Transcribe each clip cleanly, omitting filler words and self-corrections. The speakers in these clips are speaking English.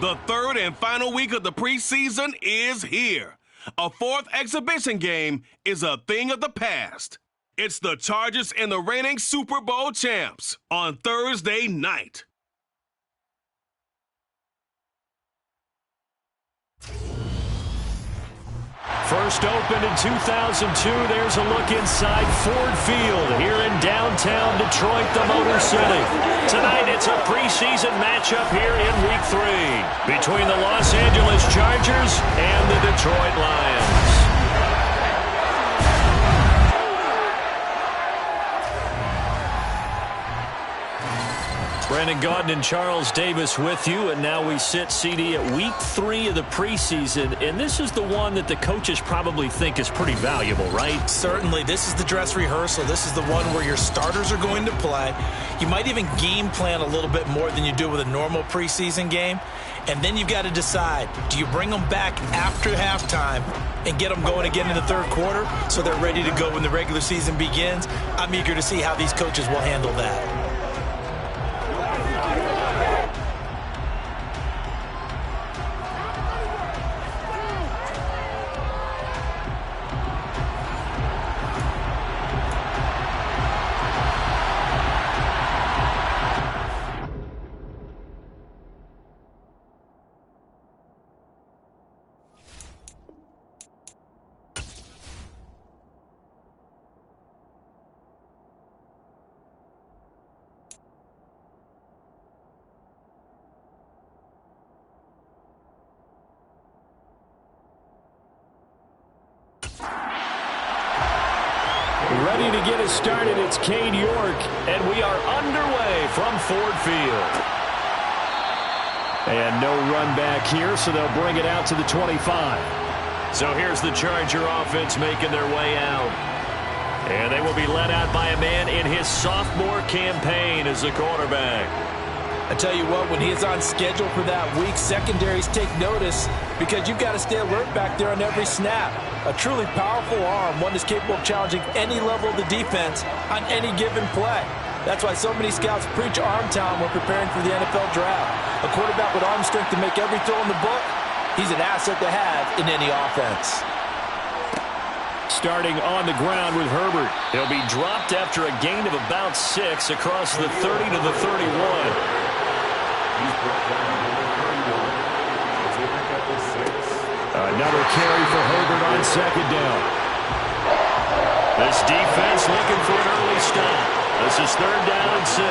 The third and final week of the preseason is here. A fourth exhibition game is a thing of the past. It's the Chargers and the reigning Super Bowl champs on Thursday night. First opened in 2002, there's a look inside Ford Field here in downtown Detroit, the Motor City. Tonight, it's a preseason matchup here in Week 3 between the Los Angeles Chargers and the Detroit Lions. Brandon Gaudin and Charles Davis with you, and now we sit, CD, at Week 3 of the preseason, and this is the one that the coaches probably think is pretty valuable, right? Certainly. This is the dress rehearsal. This is the one where your starters are going to play. You might even game plan a little bit more than you do with a normal preseason game, and then you've got to decide, do you bring them back after halftime and get them going again in the third quarter so they're ready to go when the regular season begins? I'm eager to see how these coaches will handle that. Ready to get us started, it's Cade York, and we are underway from Ford Field. And no run back here, so they'll bring it out to the 25. So here's the Charger offense making their way out. And they will be led out by a man in his sophomore campaign as the quarterback. I tell you what, when he is on schedule for that week, secondaries take notice because you've got to stay alert back there on every snap. A truly powerful arm, one that's capable of challenging any level of the defense on any given play. That's why so many scouts preach arm talent when preparing for the NFL draft. A quarterback with arm strength to make every throw in the book, he's an asset to have in any offense. Starting on the ground with Herbert. He'll be dropped after a gain of about 6 across the 30 to the 31. Another carry for Herbert on second down. This defense looking for an early stop. This is third down and 6.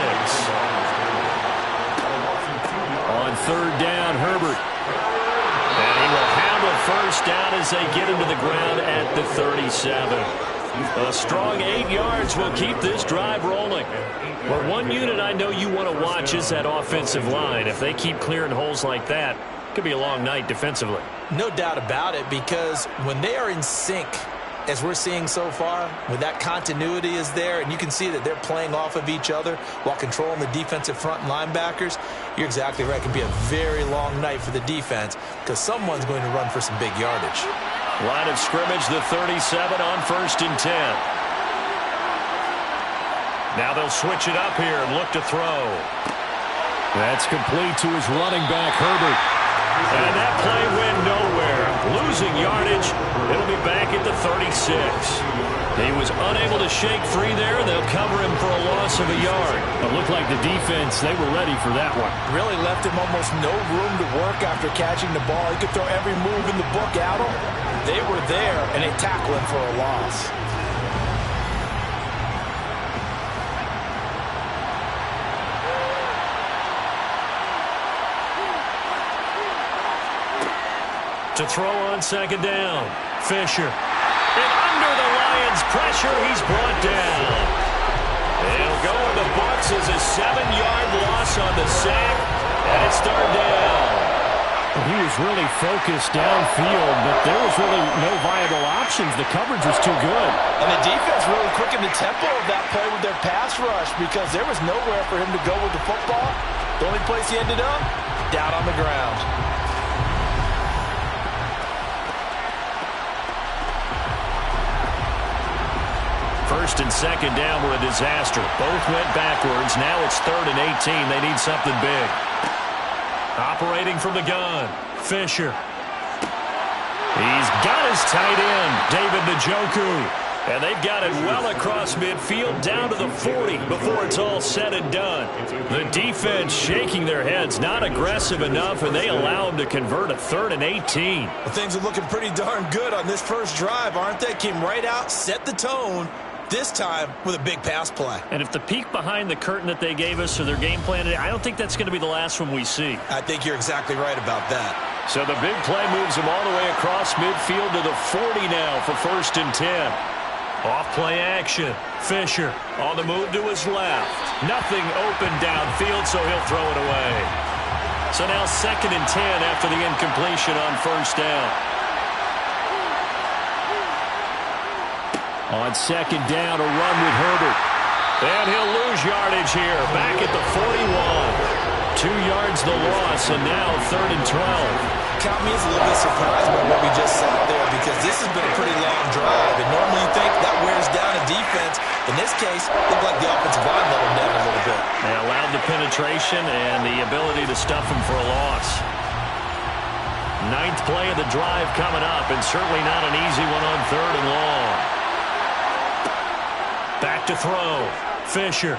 On third down, Herbert. And he will have a first down as they get into the ground at the 37. A strong 8 yards will keep this drive rolling. Well, one unit I know you want to watch is that offensive line. If they keep clearing holes like that, it could be a long night defensively. No doubt about it, because when they are in sync, as we're seeing so far, when that continuity is there, and you can see that they're playing off of each other while controlling the defensive front linebackers, you're exactly right. It can be a very long night for the defense because someone's going to run for some big yardage. Line of scrimmage, the 37 on 1st and 10. Now they'll switch it up here and look to throw. That's complete to his running back, Herbert. And that play went nowhere. Losing yardage. It'll be back at the 36. He was unable to shake free there. They'll cover him for a loss of a yard. It looked like the defense, they were ready for that one. Really left him almost no room to work after catching the ball. He could throw every move in the book at him. They were there, and they tackled him for a loss. To throw on second down. Fisher. And under the Lions' pressure, he's brought down. He'll go in the books as a 7-yard loss on the sack, and it's third down. He was really focused downfield, but there was really no viable options. The coverage was too good. And the defense really quickened the tempo of that play with their pass rush because there was nowhere for him to go with the football. The only place he ended up, down on the ground. First and second down were a disaster. Both went backwards. Now it's 3rd and 18. They need something big. Operating from the gun, Fisher. He's got his tight end, David Njoku. And they've got it well across midfield down to the 40 before it's all said and done. The defense shaking their heads, not aggressive enough, and they allow them to convert a 3rd and 18. Well, things are looking pretty darn good on this first drive, aren't they? Came right out, set the tone, this time with a big pass play. And if the peek behind the curtain that they gave us or their game plan today, I don't think that's going to be the last one we see. I think you're exactly right about that. So the big play moves them all the way across midfield to the 40 now for 1st and 10. Off play action. Fisher on the move to his left. Nothing open downfield, so he'll throw it away. So now 2nd and 10 after the incompletion on 1st down. On 2nd down, a run with Herbert. And he'll lose yardage here. Back at the 41. 2 yards the loss, and now 3rd and 12. Count me as a little bit surprised by what we just saw there, because this has been a pretty long drive, and normally you think that wears down a defense. In this case, it looked like the offensive line let them down a little bit. They allowed the penetration and the ability to stuff them for a loss. 9th play of the drive coming up, and certainly not an easy one on 3rd and long. Back to throw. Fisher.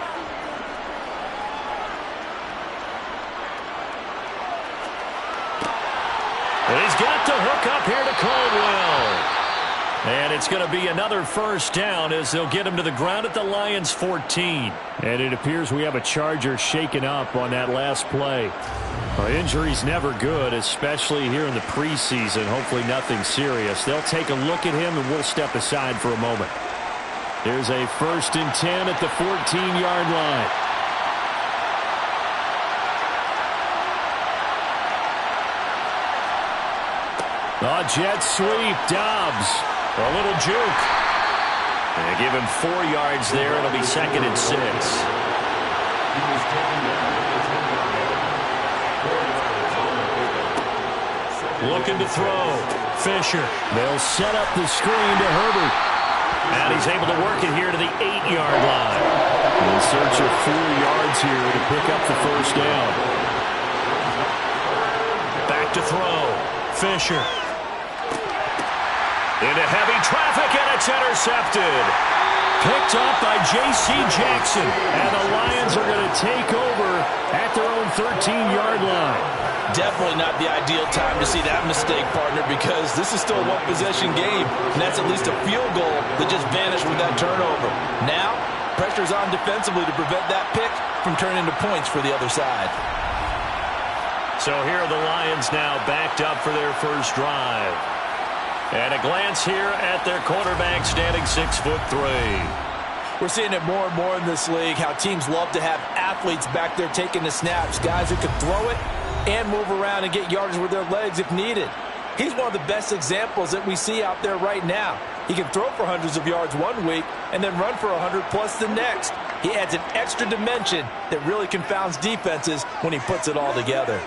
And he's got to hook up here to Caldwell. And it's going to be another 1st down as they'll get him to the ground at the Lions' 14. And it appears we have a Charger shaken up on that last play. Injury's never good, especially here in the preseason. Hopefully nothing serious. They'll take a look at him, and we'll step aside for a moment. There's a 1st and 10 at the 14-yard line. A jet sweep, Dobbs. A little juke. They give him 4 yards there. It'll be 2nd and 6. Looking to throw. Fisher. They'll set up the screen to Herbert. And he's able to work it here to the 8-yard line. In search of 4 yards here to pick up the 1st down. Back to throw. Fisher. Into heavy traffic, and it's intercepted. Picked up by J.C. Jackson. And the Lions are going to take over at their own 13-yard line. Definitely not the ideal time to see that mistake, partner, because this is still a one-possession game, and that's at least a field goal that just vanished with that turnover. Now, pressure's on defensively to prevent that pick from turning into points for the other side. So here are the Lions now backed up for their first drive. And a glance here at their quarterback standing 6'3". We're seeing it more and more in this league, how teams love to have athletes back there taking the snaps, guys who can throw it and move around and get yardage with their legs if needed. He's one of the best examples that we see out there right now. He can throw for hundreds of yards one week and then run for 100+ the next. He adds an extra dimension that really confounds defenses when he puts it all together.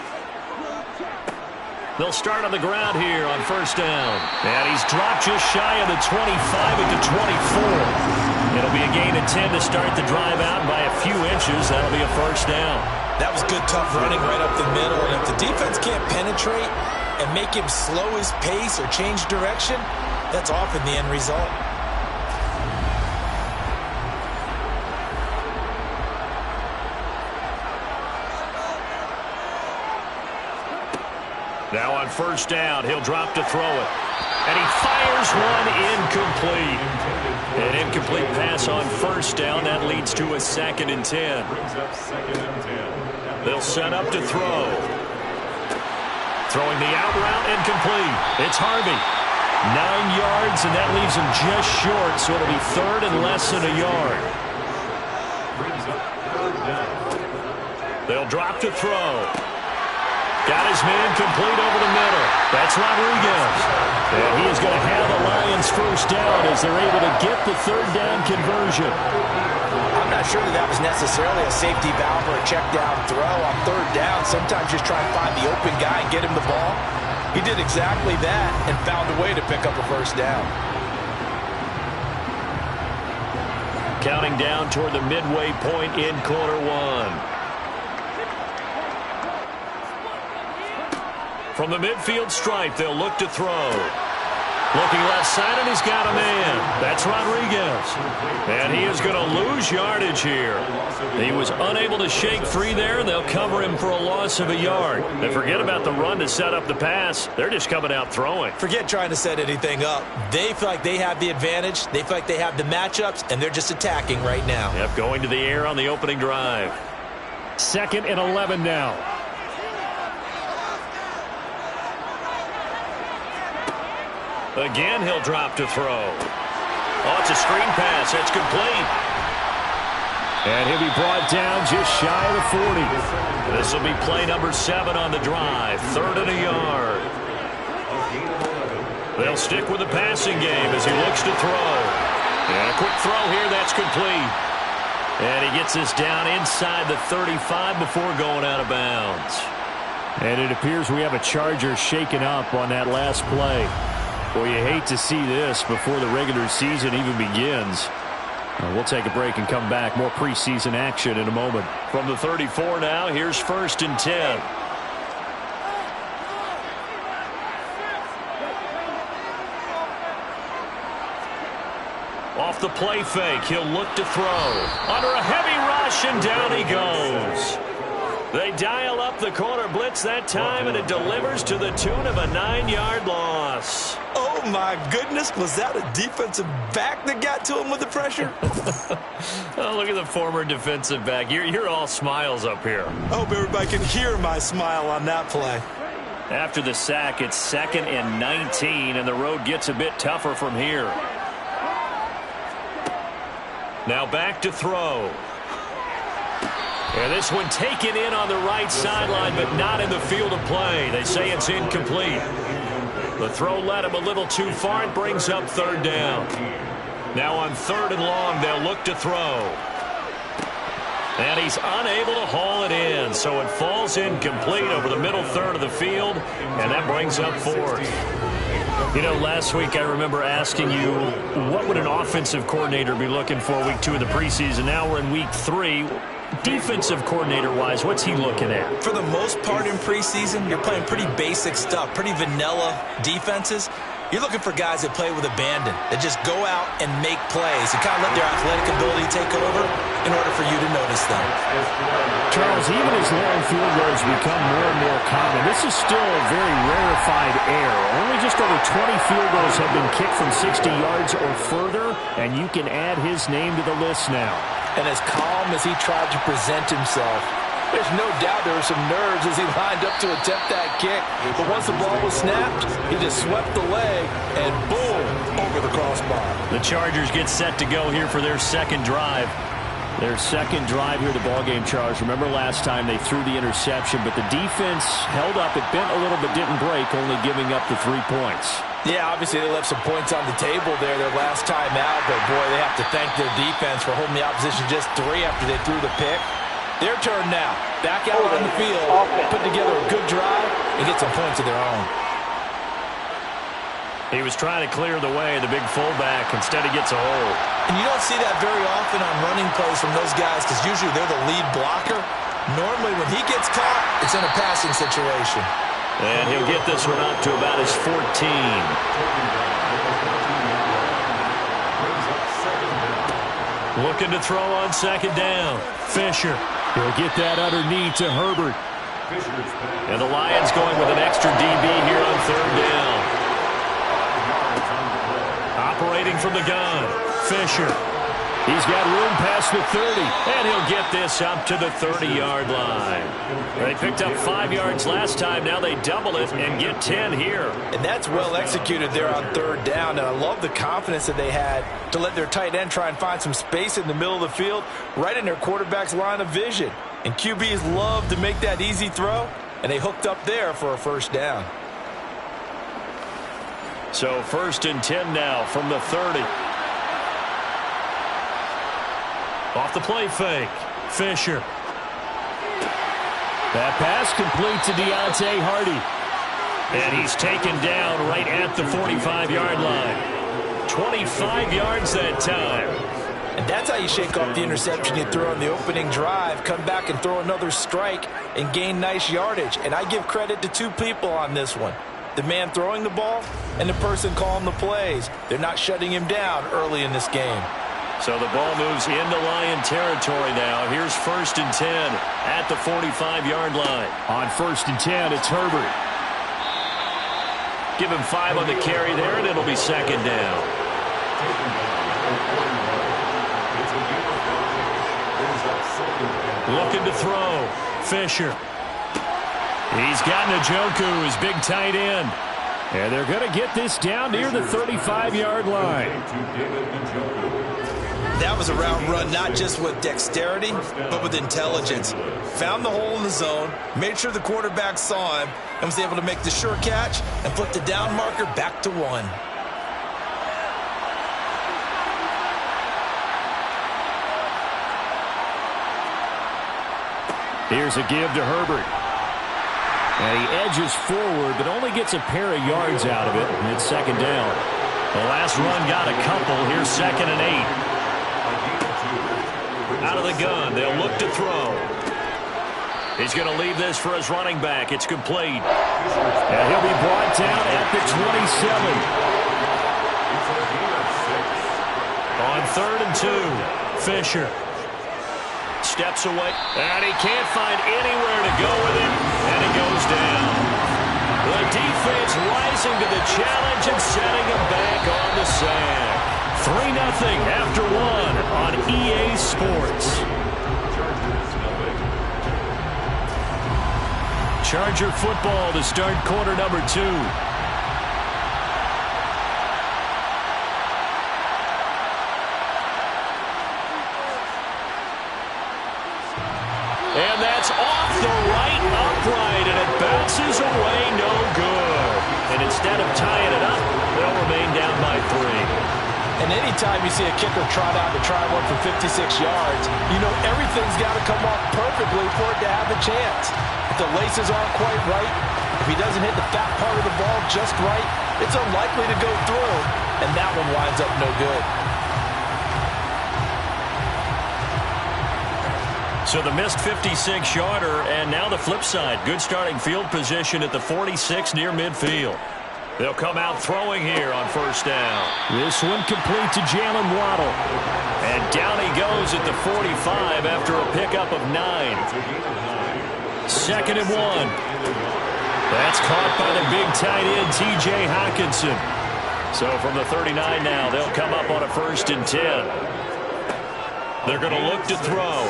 They'll start on the ground here on 1st down. And he's dropped just shy of the 25 at the 24. It'll be a gain of 10 to start the drive out, and by a few inches, that'll be a 1st down. That was good, tough running right up the middle. And if the defense can't penetrate and make him slow his pace or change direction, that's often the end result. Now on 1st down, he'll drop to throw it. And he fires one incomplete. An incomplete pass on 1st down. That leads to a 2nd and 10. They'll set up to throw. Throwing the out route, incomplete. It's Harvey. 9 yards, and that leaves him just short, so it'll be 3rd and less than a yard. They'll drop to throw. Got his man complete over the middle. That's Rodriguez. And he is going to have the Lions 1st down as they're able to get the 3rd down conversion. I'm not sure that was necessarily a safety valve or a check down throw on 3rd down. Sometimes just try and find the open guy and get him the ball. He did exactly that and found a way to pick up a 1st down. Counting down toward the midway point in quarter one. From the midfield stripe, they'll look to throw. Looking left side, and he's got a man. That's Rodriguez. And he is going to lose yardage here. He was unable to shake free there, and they'll cover him for a loss of a yard. And forget about the run to set up the pass. They're just coming out throwing. Forget trying to set anything up. They feel like they have the advantage. They feel like they have the matchups, and they're just attacking right now. Yep, going to the air on the opening drive. 2nd and 11 now. Again, he'll drop to throw. Oh, it's a screen pass. It's complete. And he'll be brought down just shy of the 40. This will be play number 7 on the drive. 3rd and a yard. They'll stick with the passing game as he looks to throw. And a quick throw here. That's complete. And he gets this down inside the 35 before going out of bounds. And it appears we have a Charger shaken up on that last play. Well, you hate to see this before the regular season even begins. We'll take a break and come back. More preseason action in a moment. From the 34 now, here's 1st and 10. Off the play fake, he'll look to throw. Under a heavy rush, and down he goes. They dial up the corner blitz that time, and it delivers to the tune of a 9-yard loss. Oh, my goodness. Was that a defensive back that got to him with the pressure? Oh, look at the former defensive back. You're all smiles up here. I hope everybody can hear my smile on that play. After the sack, it's 2nd and 19, and the road gets a bit tougher from here. Now back to throw. And this one taken in on the right sideline, but not in the field of play. They say it's incomplete. The throw led him a little too far and brings up 3rd down. Now on 3rd and long, they'll look to throw. And he's unable to haul it in, so it falls incomplete over the middle 3rd of the field, and that brings up 4th. You know, last week I remember asking you, what would an offensive coordinator be looking for week 2 of the preseason? Now we're in week 3. Defensive coordinator-wise, what's he looking at? For the most part in preseason, you're playing pretty basic stuff, pretty vanilla defenses. You're looking for guys that play with abandon, that just go out and make plays and kind of let their athletic ability take over in order for you to notice them. Charles, even as long field goals become more and more common, this is still a very rarefied air. Only just over 20 field goals have been kicked from 60 yards or further, and you can add his name to the list now. And as calm as he tried to present himself, there's no doubt there were some nerves as he lined up to attempt that kick. But once the ball was snapped, he just swept the leg and boom, over the crossbar. The Chargers get set to go here for their 2nd drive. Their 2nd drive here, the ballgame, Charles. Remember last time they threw the interception, but the defense held up. It bent a little but didn't break, only giving up the 3 points. Yeah, obviously they left some points on the table there their last time out, but boy, they have to thank their defense for holding the opposition just 3 after they threw the pick. Their turn now. Back out on the field, put together a good drive, and get some points of their own. He was trying to clear the way, the big fullback. Instead, he gets a hole. And you don't see that very often on running plays from those guys because usually they're the lead blocker. Normally, when he gets caught, it's in a passing situation. And he'll get this one up to about his 14. Looking to throw on 2nd down. Fisher. He'll get that underneath to Herbert. And the Lions going with an extra DB here on 3rd down. Operating from the gun. Fisher. He's got room past the 30. And he'll get this up to the 30-yard line. They picked up 5 yards last time. Now they double it and get 10 here. And that's well executed there on 3rd down. And I love the confidence that they had to let their tight end try and find some space in the middle of the field, right in their quarterback's line of vision. And QBs love to make that easy throw, and they hooked up there for a 1st down. So 1st and 10 now from the 30. Off the play fake. Fisher. That pass complete to Deontay Hardy. And he's taken down right at the 45-yard line. 25 yards that time. And that's how you shake off the interception you threw on the opening drive, come back and throw another strike and gain nice yardage. And I give credit to two people on this one. The man throwing the ball and the person calling the plays. They're not shutting him down early in this game. So the ball moves into Lion territory now. Here's 1st and 10 at the 45-yard line. On 1st and 10, it's Herbert. Give him 5 on the carry there, and it'll be 2nd down. Looking to throw. Fisher. He's got Njoku, his big tight end. And they're going to get this down near the 35-yard line. That was a route run not just with dexterity, but with intelligence. Found the hole in the zone, made sure the quarterback saw him, and was able to make the sure catch and flip the down marker back to 1. Here's a give to Herbert. And he edges forward, but only gets a pair of yards out of it, and it's 2nd down. The last run got a couple. Here's 2nd and 8. Out of the gun, they'll look to throw. He's going to leave this for his running back. It's complete. And he'll be brought down at the 27. On 3rd and 2, Fisher. Steps away, and he can't find anywhere to go with it, and he goes down. The defense rising to the challenge and setting him back on the sack. 3-0 after 1 on EA Sports. Charger football to start quarter number 2. And that's off the right upright, and it bounces away no good. And instead of tying it up, they'll remain down by 3. And anytime you see a kicker trot out to try one for 56 yards, you know everything's got to come off perfectly for it to have a chance. If the laces aren't quite right, if he doesn't hit the fat part of the ball just right, it's unlikely to go through, and that one winds up no good. So the missed 56-yarder, and now the flip side. Good starting field position at the 46 near midfield. They'll come out throwing here on 1st down. This one complete to Jalen Waddle. And down he goes at the 45 after a pickup of 9. 2nd and 1. That's caught by the big tight end, T.J. Hockenson. So from the 39 now, they'll come up on a 1st and 10. They're going to look to throw.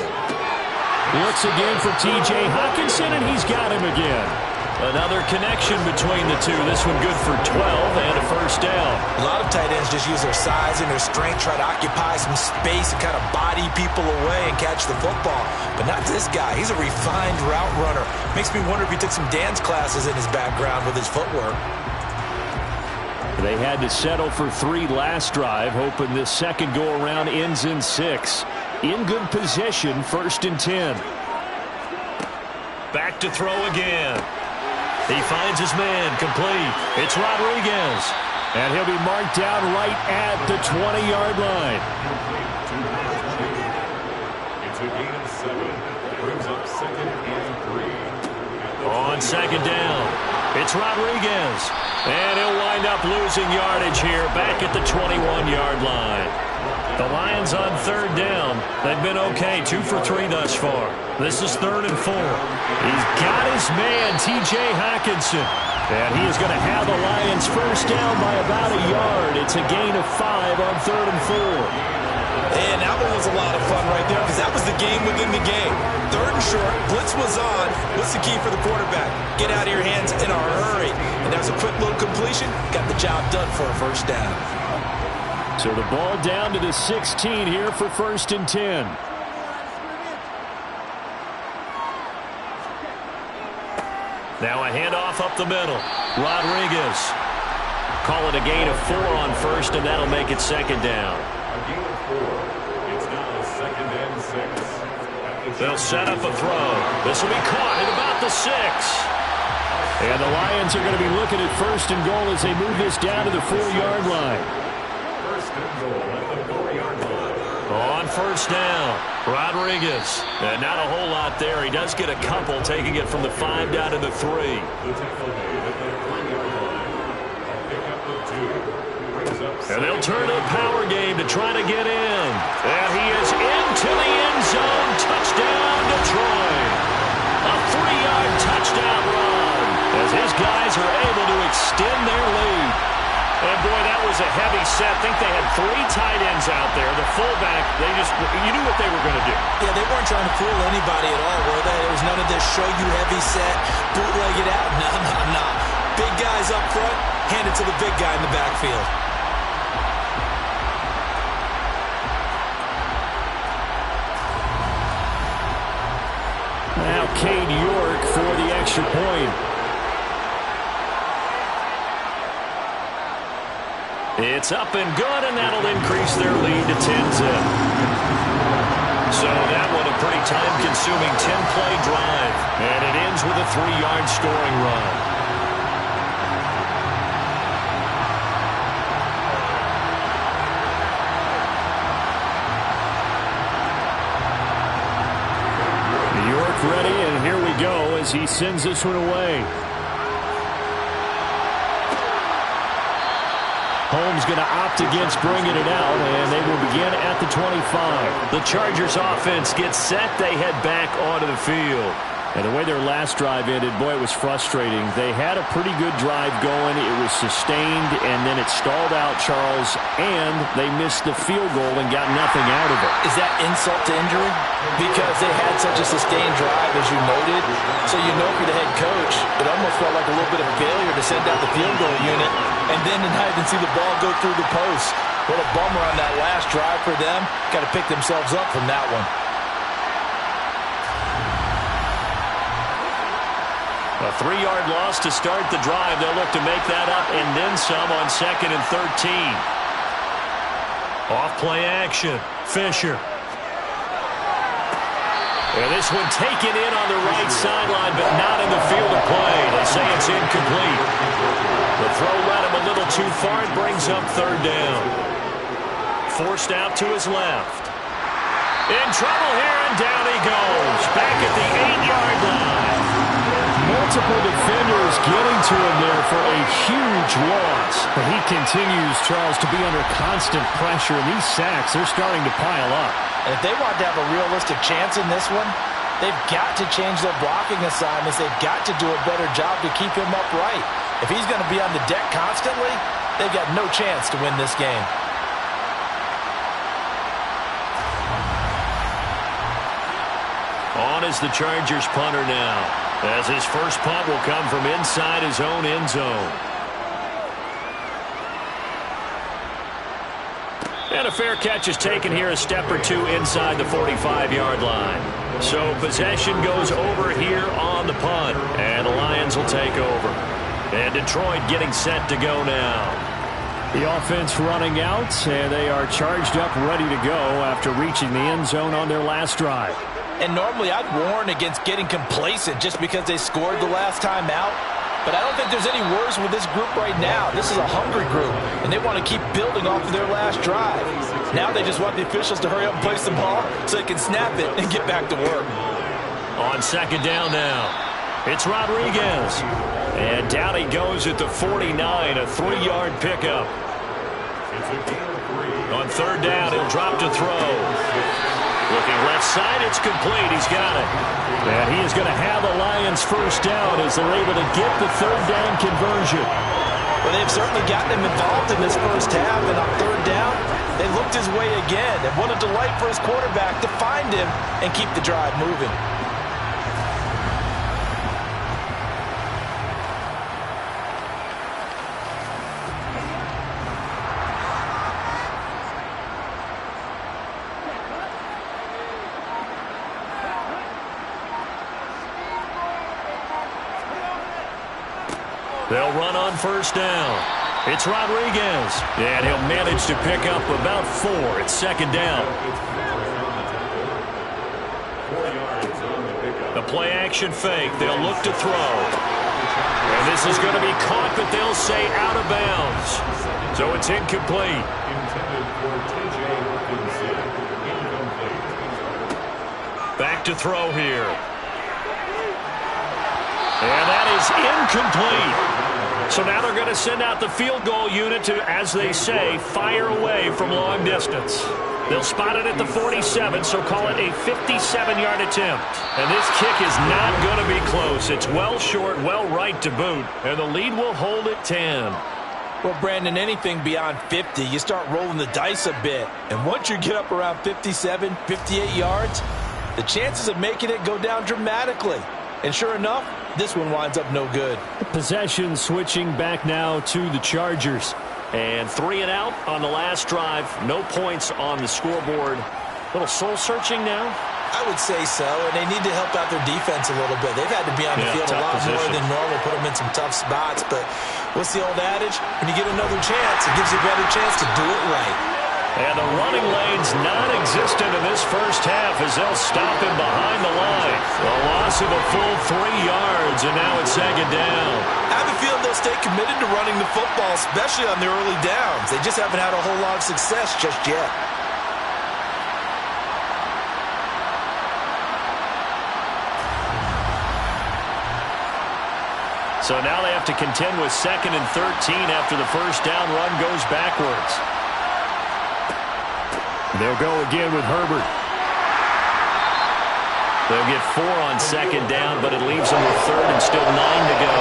Looks again for T.J. Hockenson, and he's got him again. Another connection between the two. This one good for 12 and a 1st down. A lot of tight ends just use their size and their strength, try to occupy some space and kind of body people away and catch the football. But not this guy. He's a refined route runner. Makes me wonder if he took some dance classes in his background with his footwork. They had to settle for 3 last drive, hoping this second go-around ends in 6. In good position, 1st and 10. Back to throw again. He finds his man, complete. It's Rodriguez. And he'll be marked down right at the 20-yard line. It's a gain of 7. Brings up 2nd and 3. On 2nd down, it's Rodriguez. And he'll wind up losing yardage here back at the 21-yard line. The Lions on 3rd down. They've been okay, 2 for 3 thus far. This is 3rd and 4. He's got his man, T.J. Hockenson. And he is going to have the Lions 1st down by about a yard. It's a gain of 5 on 3rd and 4. And that one was a lot of fun right there because that was the game within the game. 3rd and short, blitz was on. What's the key for the quarterback? Get out of your hands in a hurry. And that was a quick little completion. Got the job done for a 1st down. So the ball down to the 16 here for 1st and 10. Now a handoff up the middle. Rodriguez. Call it a gain of 4 on 1st, and that'll make it 2nd down. A gain of 4. It's now 2nd and 6. They'll set up a throw. This will be caught at about the 6. And the Lions are going to be looking at 1st and goal as they move this down to the 4-yard line. 1st and goal at the 4-yard line. On first down, Rodriguez. And not a whole lot there. He does get a couple, taking it from the 5 down to the 3. And they'll turn to the power game to try to get in. And he is into the end zone. Touchdown, Detroit. A 3-yard touchdown run as his guys are able to extend their lead. And, boy, that was a heavy set. I think they had 3 tight ends out there. The fullback, you knew what they were going to do. Yeah, they weren't trying to fool anybody at all, were they? There was none of this show you heavy set, bootleg it out. No. Big guys up front, hand it to the big guy in the backfield. Now Cade York for the extra point. It's up and good, and that'll increase their lead to 10-zip. So that one a pretty time-consuming 10-play drive, and it ends with a 3-yard scoring run. York ready, and here we go as he sends this one away. Holmes going to opt against bringing it out, and they will begin at the 25. The Chargers offense gets set. They head back onto the field. And the way their last drive ended, boy, it was frustrating. They had a pretty good drive going. It was sustained, and then it stalled out, Charles, and they missed the field goal and got nothing out of it. Is that insult to injury? Because they had such a sustained drive, as you noted. So you know for the head coach, it almost felt like a little bit of a failure to send out the field goal unit and then to not even see the ball go through the post. What a bummer on that last drive for them. Got to pick themselves up from that one. A 3-yard loss to start the drive. They'll look to make that up and then some on 2nd and 13. Off play action. Fisher. And this one taken in on the right sideline, but not in the field of play. They say it's incomplete. The throw led him a little too far. It brings up 3rd down. Forced out to his left. In trouble here, and down he goes. Back at the 8-yard line. Multiple defenders getting to him there for a huge loss. But he continues, Charles, to be under constant pressure. And these sacks, they're starting to pile up. And if they want to have a realistic chance in this one, they've got to change their blocking assignments. They've got to do a better job to keep him upright. If he's going to be on the deck constantly, they've got no chance to win this game. On is the Chargers punter now, as his first punt will come from inside his own end zone. And a fair catch is taken here, a step or two inside the 45-yard line. So possession goes over here on the punt, and the Lions will take over. And Detroit getting set to go now. The offense running out, and they are charged up, ready to go after reaching the end zone on their last drive. And normally I'd warn against getting complacent just because they scored the last time out. But I don't think there's any worries with this group right now. This is a hungry group, and they want to keep building off of their last drive. Now they just want the officials to hurry up and place the ball so they can snap it and get back to work. On 2nd down now, it's Rodriguez. And down he goes at the 49, a 3-yard pickup. On 3rd down, he'll drop to throw. Looking left side, it's complete. He's got it. And he is going to have the Lions first down as they're able to get the 3rd down conversion. Well, they've certainly gotten him involved in this first half, and on 3rd down, they looked his way again. And what a delight for his quarterback to find him and keep the drive moving. They'll run on 1st down. It's Rodriguez. And he'll manage to pick up about 4. It's 2nd down. The play action fake. They'll look to throw. And this is going to be caught, but they'll say out of bounds. So it's incomplete. Back to throw here. And that is incomplete. So now they're going to send out the field goal unit to, as they say, fire away from long distance. They'll spot it at the 47, so call it a 57-yard attempt. And this kick is not going to be close. It's well short, well right to boot, and the lead will hold at 10. Well, Brandon, anything beyond 50, you start rolling the dice a bit. And once you get up around 57, 58 yards, the chances of making it go down dramatically. And sure enough, this one winds up no good. Possession switching back now to the Chargers. And 3 and out on the last drive. No points on the scoreboard. A little soul-searching now? I would say so, and they need to help out their defense a little bit. They've had to be on the field a lot more than normal, put them in some tough spots. But what's the old adage? When you get another chance, it gives you a better chance to do it right. And the running lane's non-existent in this first half as they'll stop him behind the line. A loss of a full 3 yards, and now it's second down. I have a feeling they'll stay committed to running the football, especially on their early downs. They just haven't had a whole lot of success just yet. So now they have to contend with 2nd and 13 after the first down run goes backwards. They'll go again with Herbert. They'll get 4 on 2nd down, but it leaves them with 3rd and still 9 to go.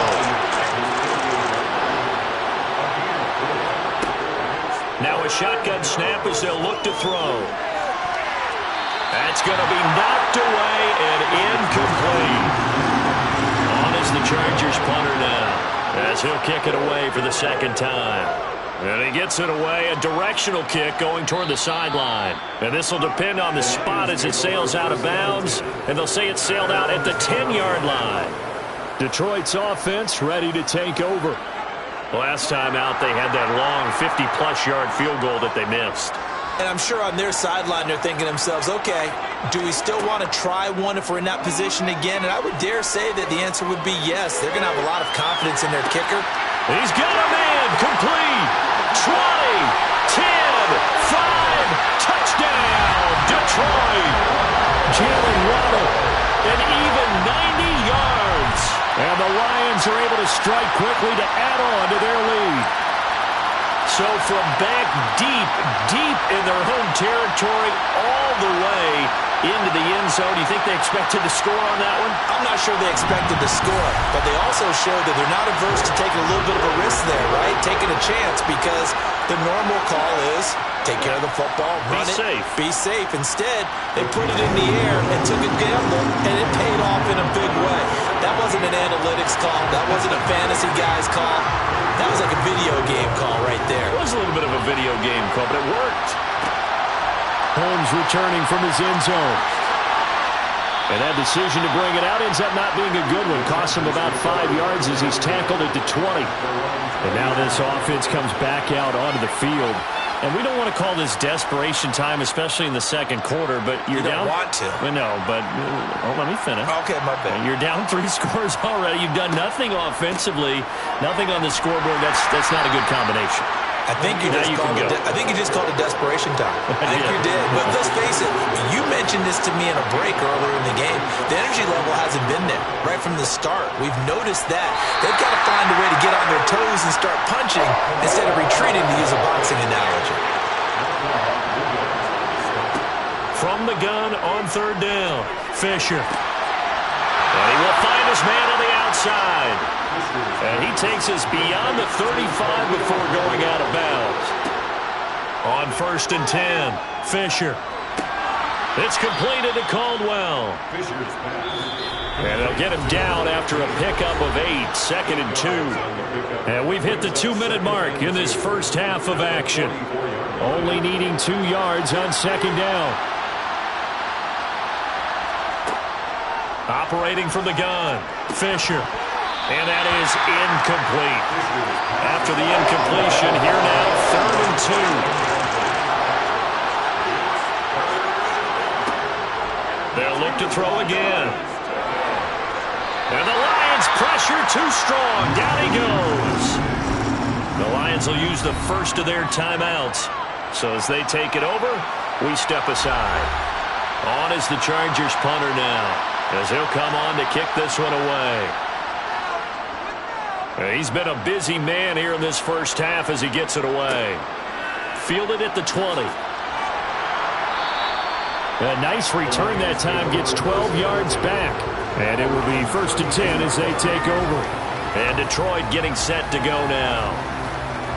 Now a shotgun snap as they'll look to throw. That's going to be knocked away and incomplete. On is the Chargers punter now, as he'll kick it away for the 2nd time. And he gets it away, a directional kick going toward the sideline. And this will depend on the spot as it sails out of bounds. And they'll say it sailed out at the 10-yard line. Detroit's offense ready to take over. Last time out, they had that long 50-plus yard field goal that they missed. And I'm sure on their sideline they're thinking to themselves, okay, do we still want to try one if we're in that position again? And I would dare say that the answer would be yes. They're going to have a lot of confidence in their kicker. He's got a man, complete, 20, 10, 5, touchdown, Detroit. Jalen Waddle, an even 90 yards. And the Lions are able to strike quickly to add on to their lead. So from back deep in their home territory all the way into the end zone, you think they expected to score on that one? I'm not sure they expected to score, but they also showed that they're not averse to taking a little bit of a risk there, right? Taking a chance, because the normal call is take care of the football, run it, be safe. Instead, they put it in the air and took a gamble, and it paid off in a big way. That wasn't an analytics call. That wasn't a fantasy guy's call. That was like a video game call right there. It was a little bit of a video game call, but it worked. Holmes returning from his end zone. And that decision to bring it out ends up not being a good one. Costs him about 5 yards as he's tackled at the 20. And now this offense comes back out onto the field. And we don't want to call this desperation time, especially in the second quarter, but you're down. You don't want to. No, but let me finish. Okay, my bad. You're down 3 scores already. You've done nothing offensively, nothing on the scoreboard. That's not a good combination. I think you just called it desperation time. I think you did. But let's face it, you mentioned this to me in a break earlier in the game. The energy level hasn't been there right from the start. We've noticed that. They've got to find a way to get on their toes and start punching instead of retreating, to use a boxing analogy. From the gun on 3rd down, Fisher. And he will find his man on the outside. And he takes us beyond the 35 before going out of bounds. On 1st and 10, Fisher. It's completed to Caldwell. And they'll get him down after a pickup of 8, 2nd and 2. And we've hit the 2-minute mark in this first half of action. Only needing 2 yards on 2nd down. Operating from the gun, Fisher. And that is incomplete. After the incompletion, here now, 3rd and 2. They'll look to throw again. And the Lions pressure too strong. Down he goes. The Lions will use the first of their timeouts. So as they take it over, we step aside. On is the Chargers punter now, as he'll come on to kick this one away. He's been a busy man here in this first half as he gets it away. Fielded at the 20. A nice return that time, gets 12 yards back. And it will be 1st and 10 as they take over. And Detroit getting set to go now.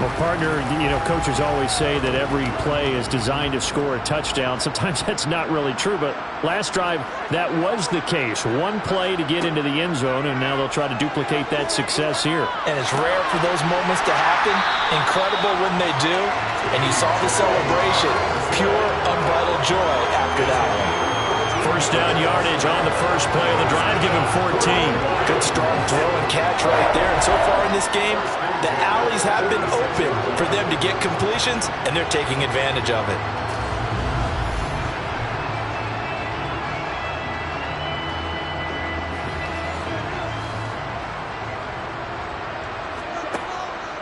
Well, partner, coaches always say that every play is designed to score a touchdown. Sometimes that's not really true, but last drive, that was the case. One play to get into the end zone, and now they'll try to duplicate that success here. And it's rare for those moments to happen. Incredible when they do. And you saw the celebration. Pure, unbridled joy after that one. First down yardage on the first play of the drive, give him 14. Good strong throw and catch right there. And so far in this game, the alleys have been open for them to get completions, and they're taking advantage of it.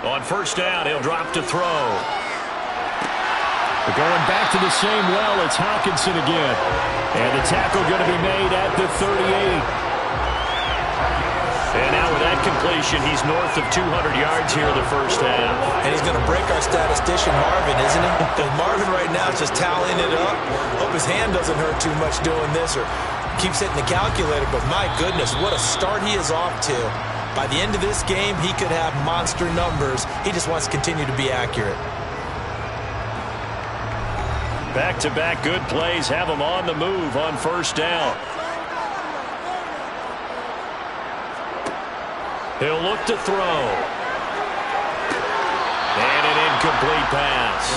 On first down, he'll drop to throw. We're going back to the same well. It's Hawkinson again. And the tackle going to be made at the 38. And now with that completion, he's north of 200 yards here in the first half. And he's going to break our statistician, Marvin, isn't he? Because Marvin right now is just tallying it up. Hope his hand doesn't hurt too much doing this or keeps hitting the calculator. But my goodness, what a start he is off to. By the end of this game, he could have monster numbers. He just wants to continue to be accurate. Back-to-back good plays have him on the move on first down. He'll look to throw. And an incomplete pass.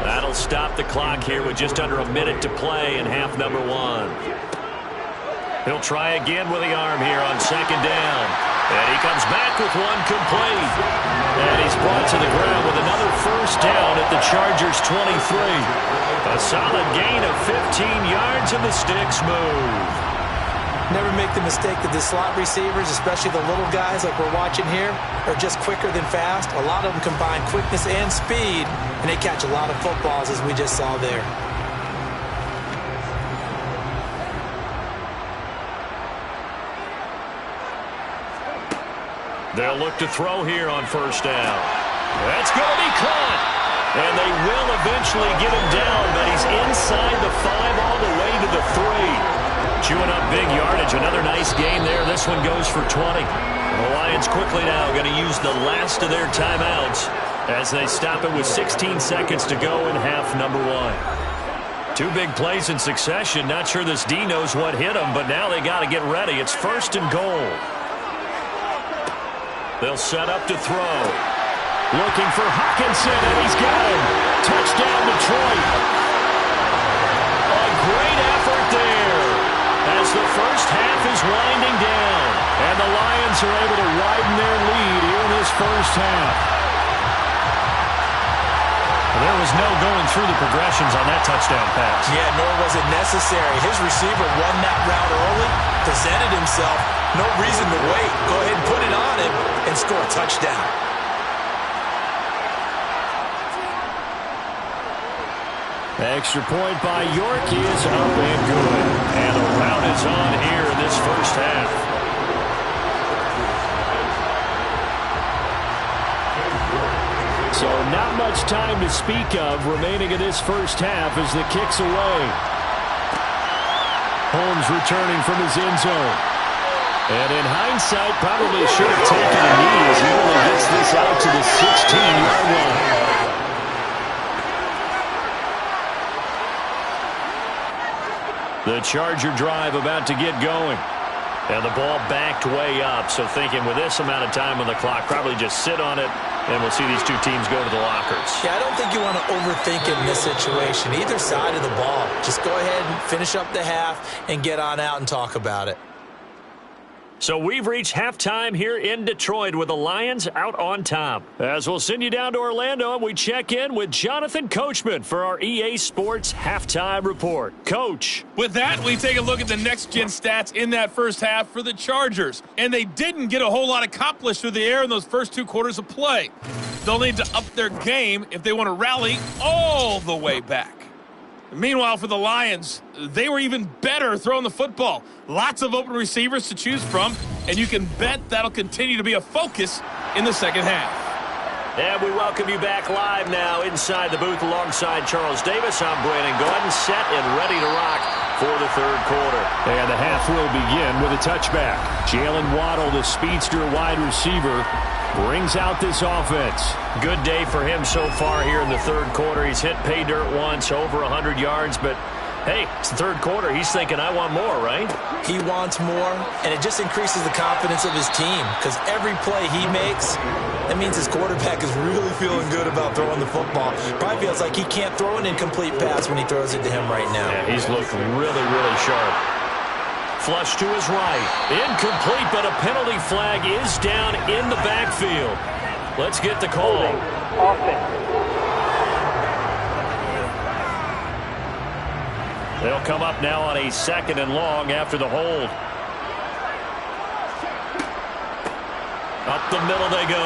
That'll stop the clock here with just under a minute to play in half number one. He'll try again with the arm here on second down. And he comes back with one complete. And he's brought to the ground with another first down at the Chargers' 23. A solid gain of 15 yards and the sticks move. Never make the mistake that the slot receivers, especially the little guys like we're watching here, are just quicker than fast. A lot of them combine quickness and speed, and they catch a lot of footballs as we just saw there. They'll look to throw here on first down. That's going to be caught. And they will eventually get him down, but he's inside the 5 all the way to the 3. Chewing up big yardage. Another nice gain there. This one goes for 20. The Lions quickly now going to use the last of their timeouts as they stop it with 16 seconds to go in half number one. Two big plays in succession. Not sure this D knows what hit him, but now they got to get ready. It's first and goal. They'll set up to throw. Looking for Hawkinson, and he's got him. Touchdown, Detroit. A great effort there as the first half is winding down. And the Lions are able to widen their lead here in this first half. There was no going through the progressions on that touchdown pass. Yeah, nor was it necessary. His receiver won that route early, presented himself. No reason to wait. Go ahead and put it on him and score a touchdown. Extra point by York is up and good. And a rout is on here in this first half. So not much time to speak of remaining in this first half as the kick's away. Holmes returning from his end zone. And in hindsight, probably should have taken a knee as he only gets this out to the 16-yard line. The Charger drive about to get going. And the ball backed way up. So thinking with this amount of time on the clock, probably just sit on it, and we'll see these two teams go to the lockers. Yeah, I don't think you want to overthink it in this situation. Either side of the ball. Just go ahead and finish up the half and get on out and talk about it. So we've reached halftime here in Detroit with the Lions out on top. As we'll send you down to Orlando, and we check in with Jonathan Coachman for our EA Sports Halftime Report. Coach. With that, we take a look at the next-gen stats in that first half for the Chargers. And they didn't get a whole lot accomplished through the air in those first 2 quarters of play. They'll need to up their game if they want to rally all the way back. Meanwhile, for the Lions, they were even better throwing the football. Lots of open receivers to choose from, and you can bet that'll continue to be a focus in the second half. And we welcome you back live now inside the booth alongside Charles Davis. I'm Brandon Gordon, set and ready to rock for the third quarter. And the half will begin with a touchback. Jalen Waddle, the speedster wide receiver, brings out this offense. Good day for him so far here in the third quarter. He's hit pay dirt once, over 100 yards, but hey, it's the third quarter. He's thinking, I want more, right? He wants more, and it just increases the confidence of his team because every play he makes, that means his quarterback is really feeling good about throwing the football. Probably feels like he can't throw an incomplete pass when he throws it to him right now. Yeah, he's looked really, really sharp. Flush to his right. Incomplete, but a penalty flag is down in the backfield. Let's get the call. They'll come up now on a 2nd and long after the hold. Up the middle they go.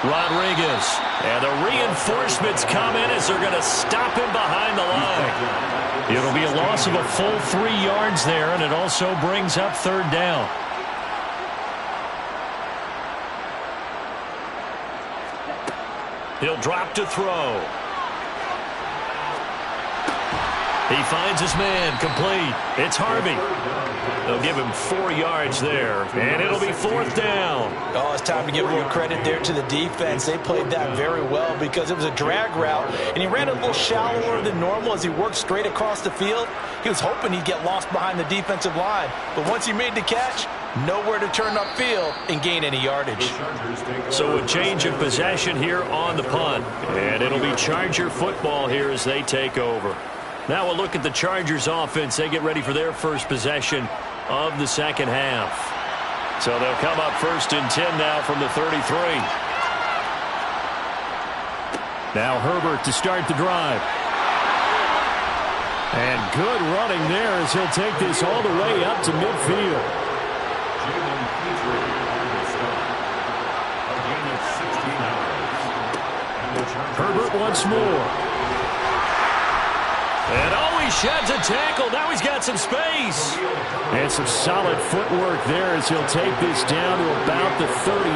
Rodriguez. And the reinforcements come in as they're going to stop him behind the line. It'll be a loss of a full 3 yards there, and it also brings up third down. He'll drop to throw. He finds his man, complete. It's Harvey. They'll give him 4 yards there, and it'll be 4th down. Oh, it's time to give a little credit there to the defense. They played that very well because it was a drag route, and he ran a little shallower than normal as he worked straight across the field. He was hoping he'd get lost behind the defensive line, but once he made the catch, nowhere to turn upfield and gain any yardage. So a change of possession here on the punt, and it'll be Charger football here as they take over. Now a look at the Chargers offense. They get ready for their first possession of the second half. So they'll come up 1st and 10 now from the 33. Now Herbert to start the drive. And good running there as he'll take this all the way up to midfield. Herbert once more. And he sheds a tackle. Now he's got some space. And some solid footwork there as he'll take this down to about the 38.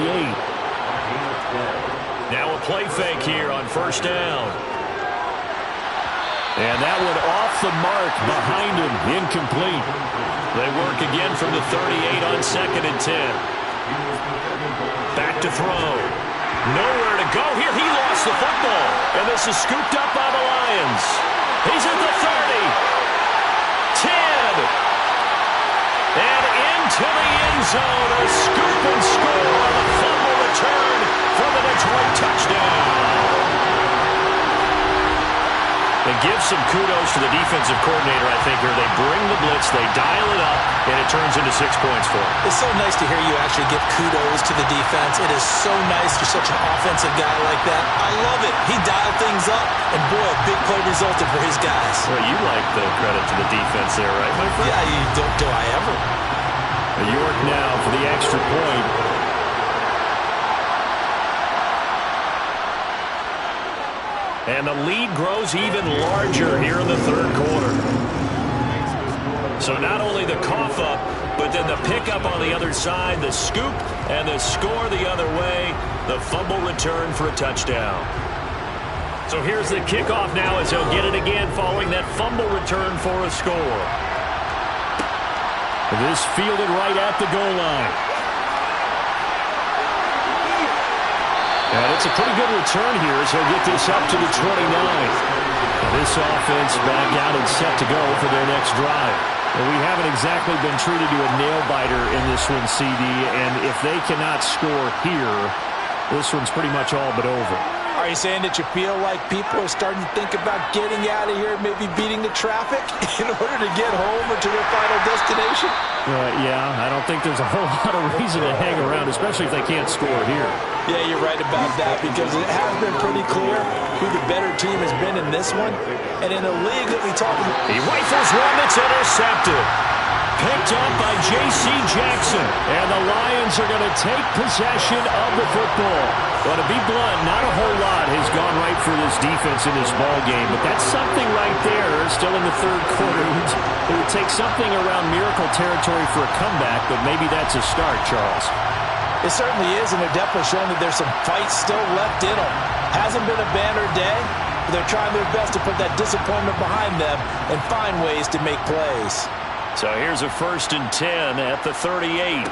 Now a play fake here on 1st down. And that one off the mark behind him, incomplete. They work again from the 38 on 2nd and 10. Back to throw. Nowhere to go here. He lost the football. And this is scooped up by the Lions. He's at the 30. 10. And into the end zone. A scoop and score. A fumble return for the Detroit touchdown. And give some kudos to the defensive coordinator, I think, here. They bring the blitz, they dial it up, and it turns into 6 points for them. It's so nice to hear you actually give kudos to the defense. It is so nice for such an offensive guy like that. I love it. He dialed things up, and boy, a big play resulted for his guys. Well, you like the credit to the defense there, right, my friend? Yeah, do I ever? York now for the extra point. And the lead grows even larger here in the third quarter. So not only the cough up, but then the pickup on the other side, the scoop, and the score the other way, the fumble return for a touchdown. So here's the kickoff now as he'll get it again following that fumble return for a score. This fielded right at the goal line. And it's a pretty good return here as he'll get this up to the 29. This offense back out and set to go for their next drive. And we haven't exactly been treated to a nail-biter in this one, CD, and if they cannot score here, this one's pretty much all but over. Are you saying that you feel like people are starting to think about getting out of here, maybe beating the traffic in order to get home or to their final destination? Yeah, I don't think there's a whole lot of reason to hang around, especially if they can't score here. Yeah, you're right about that because it has been pretty clear who the better team has been in this one. And in a league that we talk about. He rifles one that's intercepted. Picked up by J.C. Jackson. And the Lions are going to take possession of the football. But to be blunt, not a whole lot has gone right for this defense in this ball game. But that's something right there. Still in the third quarter. It would take something around miracle territory for a comeback, but maybe that's a start, Charles. It certainly is, and they're definitely showing that there's some fight still left in them. Hasn't been a banner day, but they're trying their best to put that disappointment behind them and find ways to make plays. So here's a 1st and 10 at the 38.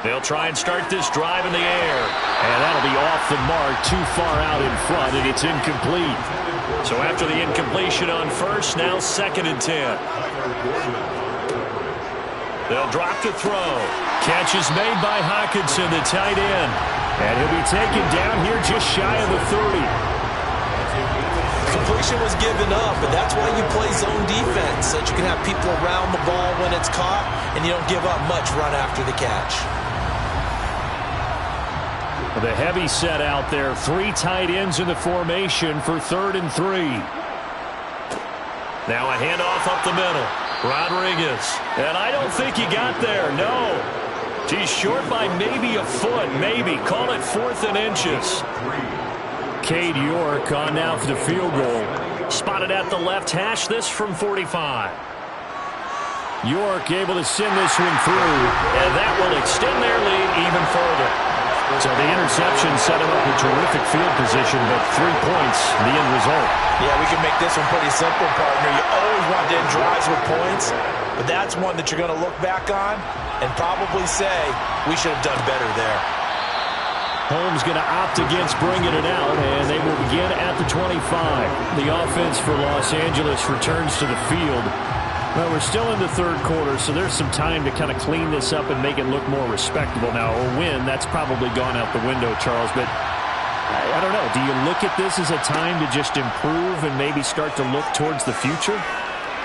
They'll try and start this drive in the air. And that'll be off the mark, too far out in front, and it's incomplete. So after the incompletion on first, now 2nd and 10. They'll drop to throw. Catch is made by Hockenson, the tight end. And he'll be taken down here just shy of the 30. Completion was given up, but that's why you play zone defense, so that you can have people around the ball when it's caught, and you don't give up much run after the catch. The heavy set out there. 3 tight ends in the formation for 3rd and 3. Now a handoff up the middle. Rodriguez. And I don't think he got there, no. He's short by maybe a foot, maybe. Call it 4th and inches. Cade York on now for the field goal. Spotted at the left hash, this from 45. York able to send this one through. And that will extend their lead even further. So the interception set him up with terrific field position, but 3 points, the end result. Yeah, we can make this one pretty simple, partner. You always want to end drives with points, but that's one that you're going to look back on and probably say, we should have done better there. Holmes going to opt against bringing it out, and they will begin at the 25. The offense for Los Angeles returns to the field. Well, we're still in the third quarter, so there's some time to kind of clean this up and make it look more respectable now. Or win, that's probably gone out the window, Charles. But I don't know. Do you look at this as a time to just improve and maybe start to look towards the future?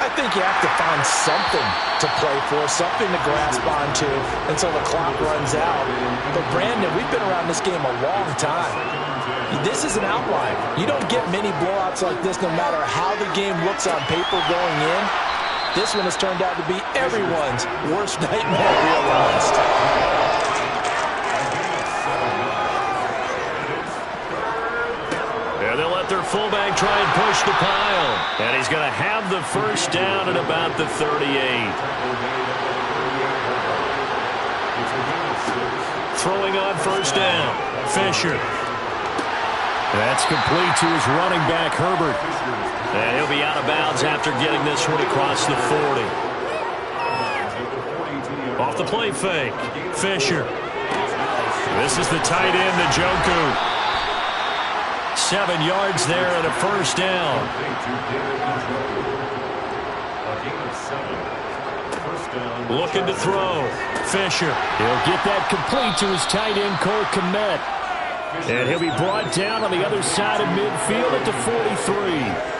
I think you have to find something to play for, something to grasp onto until the clock runs out. But, Brandon, we've been around this game a long time. This is an outlier. You don't get many blowouts like this no matter how the game looks on paper going in. This one has turned out to be everyone's worst nightmare realized. Yeah, they'll let their fullback try and push the pile. And he's going to have the first down at about the 38. Throwing on first down. Fisher. That's complete to his running back, Herbert. And he'll be out of bounds after getting this one across the 40. Off the play fake. Fisher. This is the tight end, Njoku. 7 yards there and a first down. Looking to throw. Fisher. He'll get that complete to his tight end, Cole Kmet. And he'll be brought down on the other side of midfield at the 43.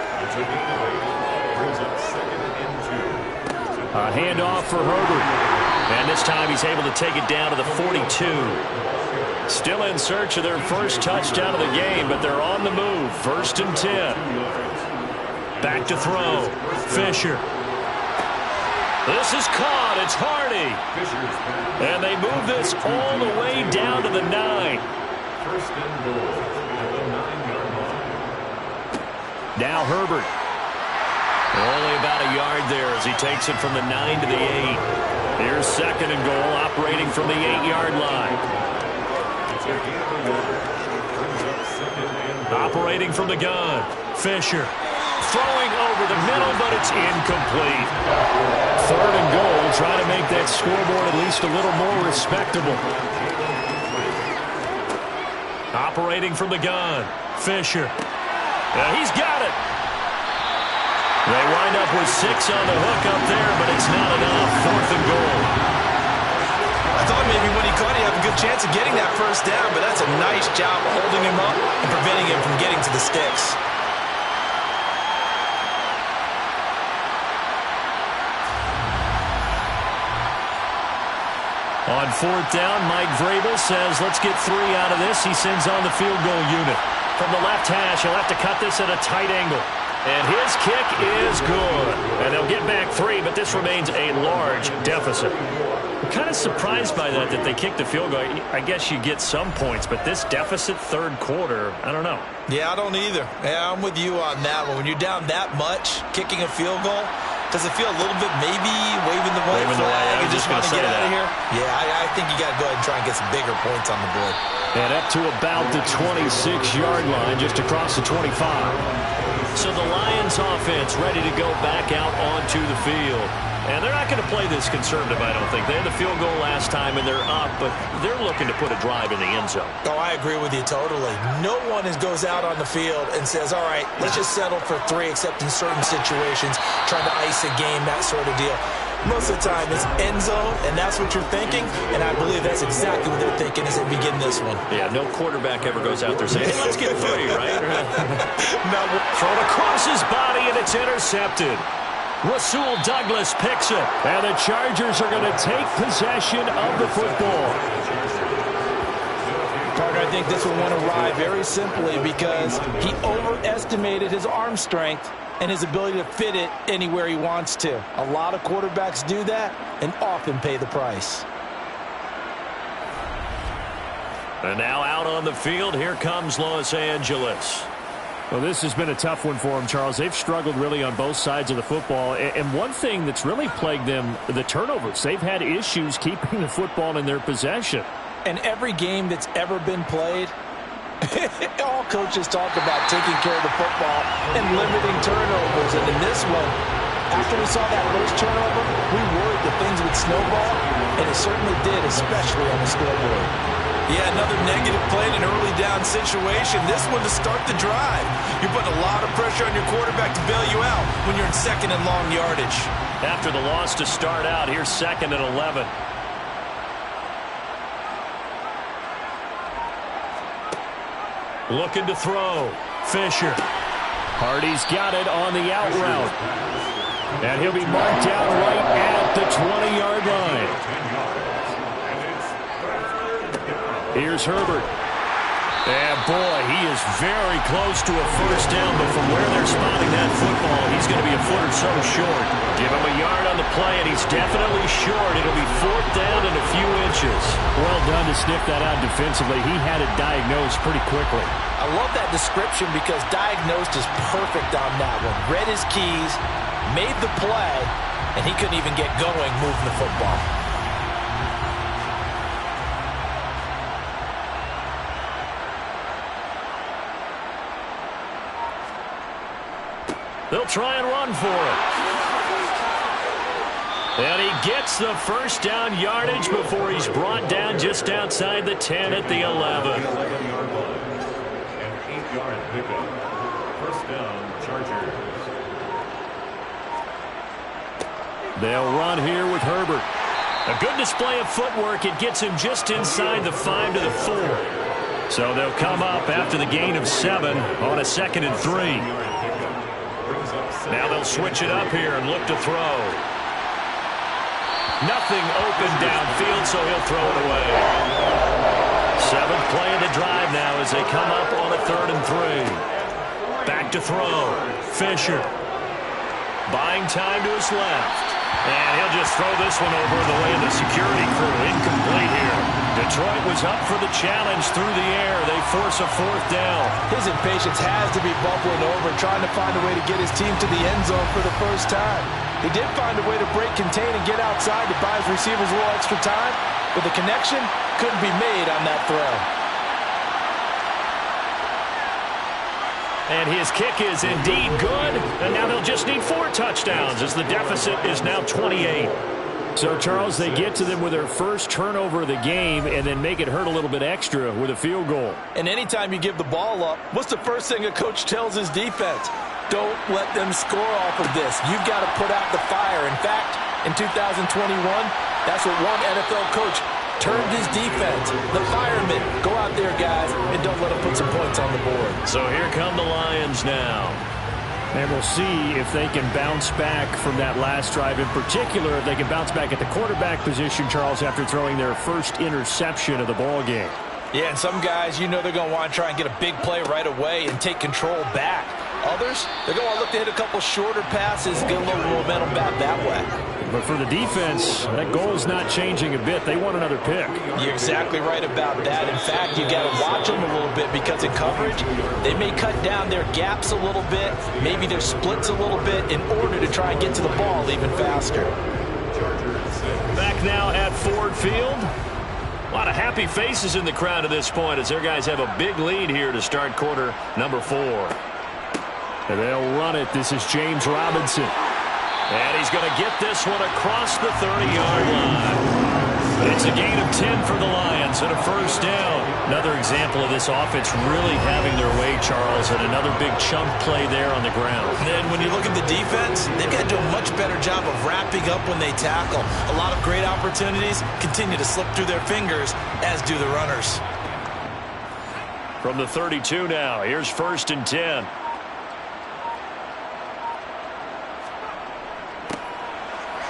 A handoff for Herbert. And this time he's able to take it down to the 42. Still in search of their first touchdown of the game, but they're on the move. 1st and 10. Back to throw. Fisher. This is caught. It's Hardy. And they move this all the way down to the 9. First and goal at the 9-yard line. Now Herbert. Only about a yard there as he takes it from the 9 to the 8. Here's 2nd and goal, operating from the 8-yard line. Operating from the gun. Fisher. Throwing over the middle, but it's incomplete. 3rd and goal, trying to make that scoreboard at least a little more respectable. Operating from the gun. Fisher. He's got it. They wind up with 6 on the hook up there, but it's not enough. 4th and goal. I thought maybe when he caught it, he had a good chance of getting that first down, but that's a nice job holding him up and preventing him from getting to the sticks. On 4th down, Mike Vrabel says, let's get 3 out of this. He sends on the field goal unit. From the left hash, he'll have to cut this at a tight angle. And his kick is good. And they'll get back 3, but this remains a large deficit. I'm kind of surprised by that they kicked the field goal. I guess you get some points, but this deficit third quarter, I don't know. Yeah, I don't either. Yeah, I'm with you on that one. When you're down that much, kicking a field goal, does it feel a little bit maybe waving the white flag and just want to get out of here? Yeah, I think you got to go ahead and try and get some bigger points on the board. And up to about the 26-yard line, just across the 25. So the Lions offense ready to go back out onto the field. And they're not going to play this conservative, I don't think. They had the field goal last time, and they're up, but they're looking to put a drive in the end zone. Oh, I agree with you totally. No one goes out on the field and says, all right, let's just settle for 3, except in certain situations, trying to ice a game, that sort of deal. Most of the time, it's end zone, and that's what you're thinking, and I believe that's exactly what they're thinking as they begin this one. Yeah, no quarterback ever goes out there saying, hey, let's get 3, right? No. Thrown across his body, and it's intercepted. Rasul Douglas picks it. And the Chargers are going to take possession of the football. Partner, I think this will want to ride very simply because he overestimated his arm strength and his ability to fit it anywhere he wants to. A lot of quarterbacks do that and often pay the price. And now out on the field, here comes Los Angeles. Well, this has been a tough one for them, Charles. They've struggled really on both sides of the football. And one thing that's really plagued them, the turnovers. They've had issues keeping the football in their possession. And every game that's ever been played, all coaches talk about taking care of the football and limiting turnovers. And in this one, after we saw that first turnover, we worried that things would snowball, and it certainly did, especially on the scoreboard. Yeah, another negative play in an early down situation. This one to start the drive. You're putting a lot of pressure on your quarterback to bail you out when you're in second and long yardage. After the loss to start out, here's 2nd and 11. Looking to throw. Fisher. Hardy's got it on the out route. And he'll be marked down right at the 20-yard line. Here's Herbert. And boy, he is very close to a first down, but from where they're spotting that football, he's going to be a foot or so short. Give him a yard on the play, and he's definitely short. It'll be 4th down and a few inches. Well done to sniff that out defensively. He had it diagnosed pretty quickly. I love that description because diagnosed is perfect on that one. Read his keys, made the play, and he couldn't even get going moving the football. They'll try and run for it. And he gets the first down yardage before he's brought down just outside the 10 at the 11. An 8-yard pickup. First down, Chargers. They'll run here with Herbert. A good display of footwork. It gets him just inside the 5 to the 4. So they'll come up after the gain of 7 on a 2nd and 3. Now they'll switch it up here and look to throw. Nothing open downfield, so he'll throw it away. 7th play of the drive now as they come up on a 3rd and 3. Back to throw. Fisher. Buying time to his left. And he'll just throw this one over the way of the security crew. Incomplete here. Detroit was up for the challenge through the air. They force a 4th down. His impatience has to be bubbling over, trying to find a way to get his team to the end zone for the first time. He did find a way to break, contain, and get outside to buy his receivers a little extra time, but the connection couldn't be made on that throw. And his kick is indeed good. And now they'll just need 4 touchdowns as the deficit is now 28. So, Charles, they get to them with their first turnover of the game and then make it hurt a little bit extra with a field goal. And anytime you give the ball up, what's the first thing a coach tells his defense? Don't let them score off of this. You've got to put out the fire. In fact, in 2021, that's what one NFL coach termed his defense. The firemen. Go out there, guys, and don't let them put some points on the board. So here come the Lions now. And we'll see if they can bounce back from that last drive. In particular, if they can bounce back at the quarterback position, Charles, after throwing their first interception of the ball game. Yeah, and some guys, you know they're going to want to try and get a big play right away and take control back. Others, they're going to look to hit a couple shorter passes, get a little momentum back that way. But for the defense, that goal's not changing a bit. They want another pick. You're exactly right about that. In fact, you got to watch them a little bit because in coverage, they may cut down their gaps a little bit, maybe their splits a little bit in order to try and get to the ball even faster. Back now at Ford Field. A lot of happy faces in the crowd at this point as their guys have a big lead here to start quarter number 4. And they'll run it. This is James Robinson. And he's going to get this one across the 30-yard line. It's a gain of 10 for the Lions and a first down. Another example of this offense really having their way, Charles, and another big chunk play there on the ground. And then when you look at the defense, they've got to do a much better job of wrapping up when they tackle. A lot of great opportunities continue to slip through their fingers, as do the runners. From the 32 now, here's 1st and 10.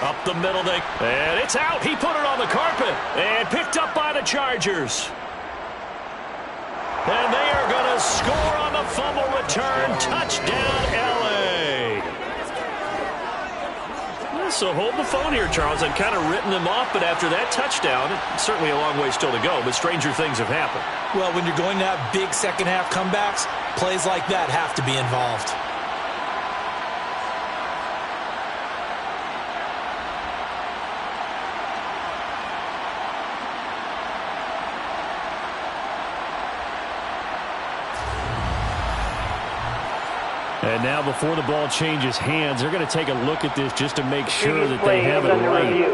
Up the middle, and it's out. He put it on the carpet and picked up by the Chargers. And they are going to score on the fumble return. Touchdown, L.A. So hold the phone here, Charles. I've kind of written them off, but after that touchdown, it's certainly a long way still to go, but stranger things have happened. Well, when you're going to have big second-half comebacks, plays like that have to be involved. And now before the ball changes hands, they're going to take a look at this just to make sure that they have it right.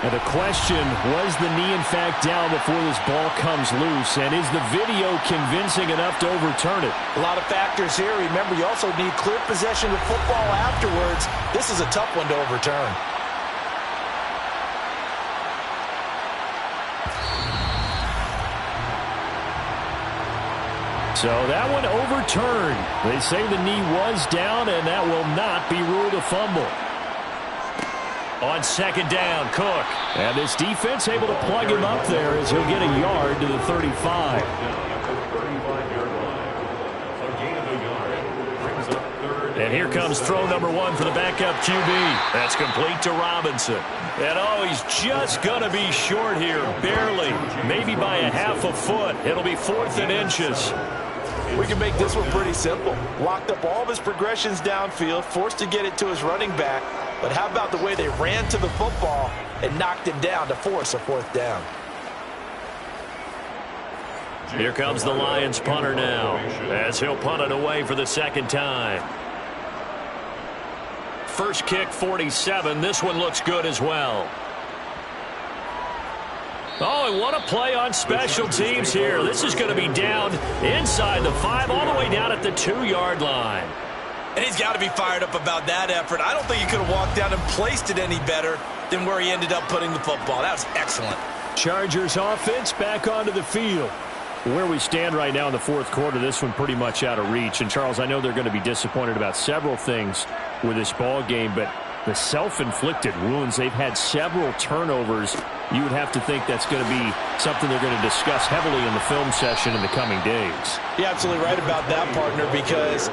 And the question, was the knee in fact down before this ball comes loose? And is the video convincing enough to overturn it? A lot of factors here. Remember, you also need clear possession of football afterwards. This is a tough one to overturn. So that one overturned. They say the knee was down, and that will not be ruled a fumble. On 2nd down, Cook. And this defense able to plug him up there as he'll get a yard to the 35. And here comes throw number 1 for the backup QB. That's complete to Robinson. And oh, he's just going to be short here, barely. Maybe by a half a foot. It'll be 4th and inches. We can make this one pretty simple. Locked up all of his progressions downfield, forced to get it to his running back. But how about the way they ran to the football and knocked him down to force a 4th down? Here comes the Lions punter now, as he'll punt it away for the 2nd time. First kick, 47. This one looks good as well. Oh, and what a play on special teams here. This is going to be down inside the 5, all the way down at the 2-yard line. And he's got to be fired up about that effort. I don't think he could have walked down and placed it any better than where he ended up putting the football. That was excellent. Chargers offense back onto the field. Where we stand right now in the 4th quarter, this one pretty much out of reach. And, Charles, I know they're going to be disappointed about several things with this ball game, but the self-inflicted wounds, they've had several turnovers. You would have to think that's going to be something they're going to discuss heavily in the film session in the coming days. You're absolutely right about that, partner, because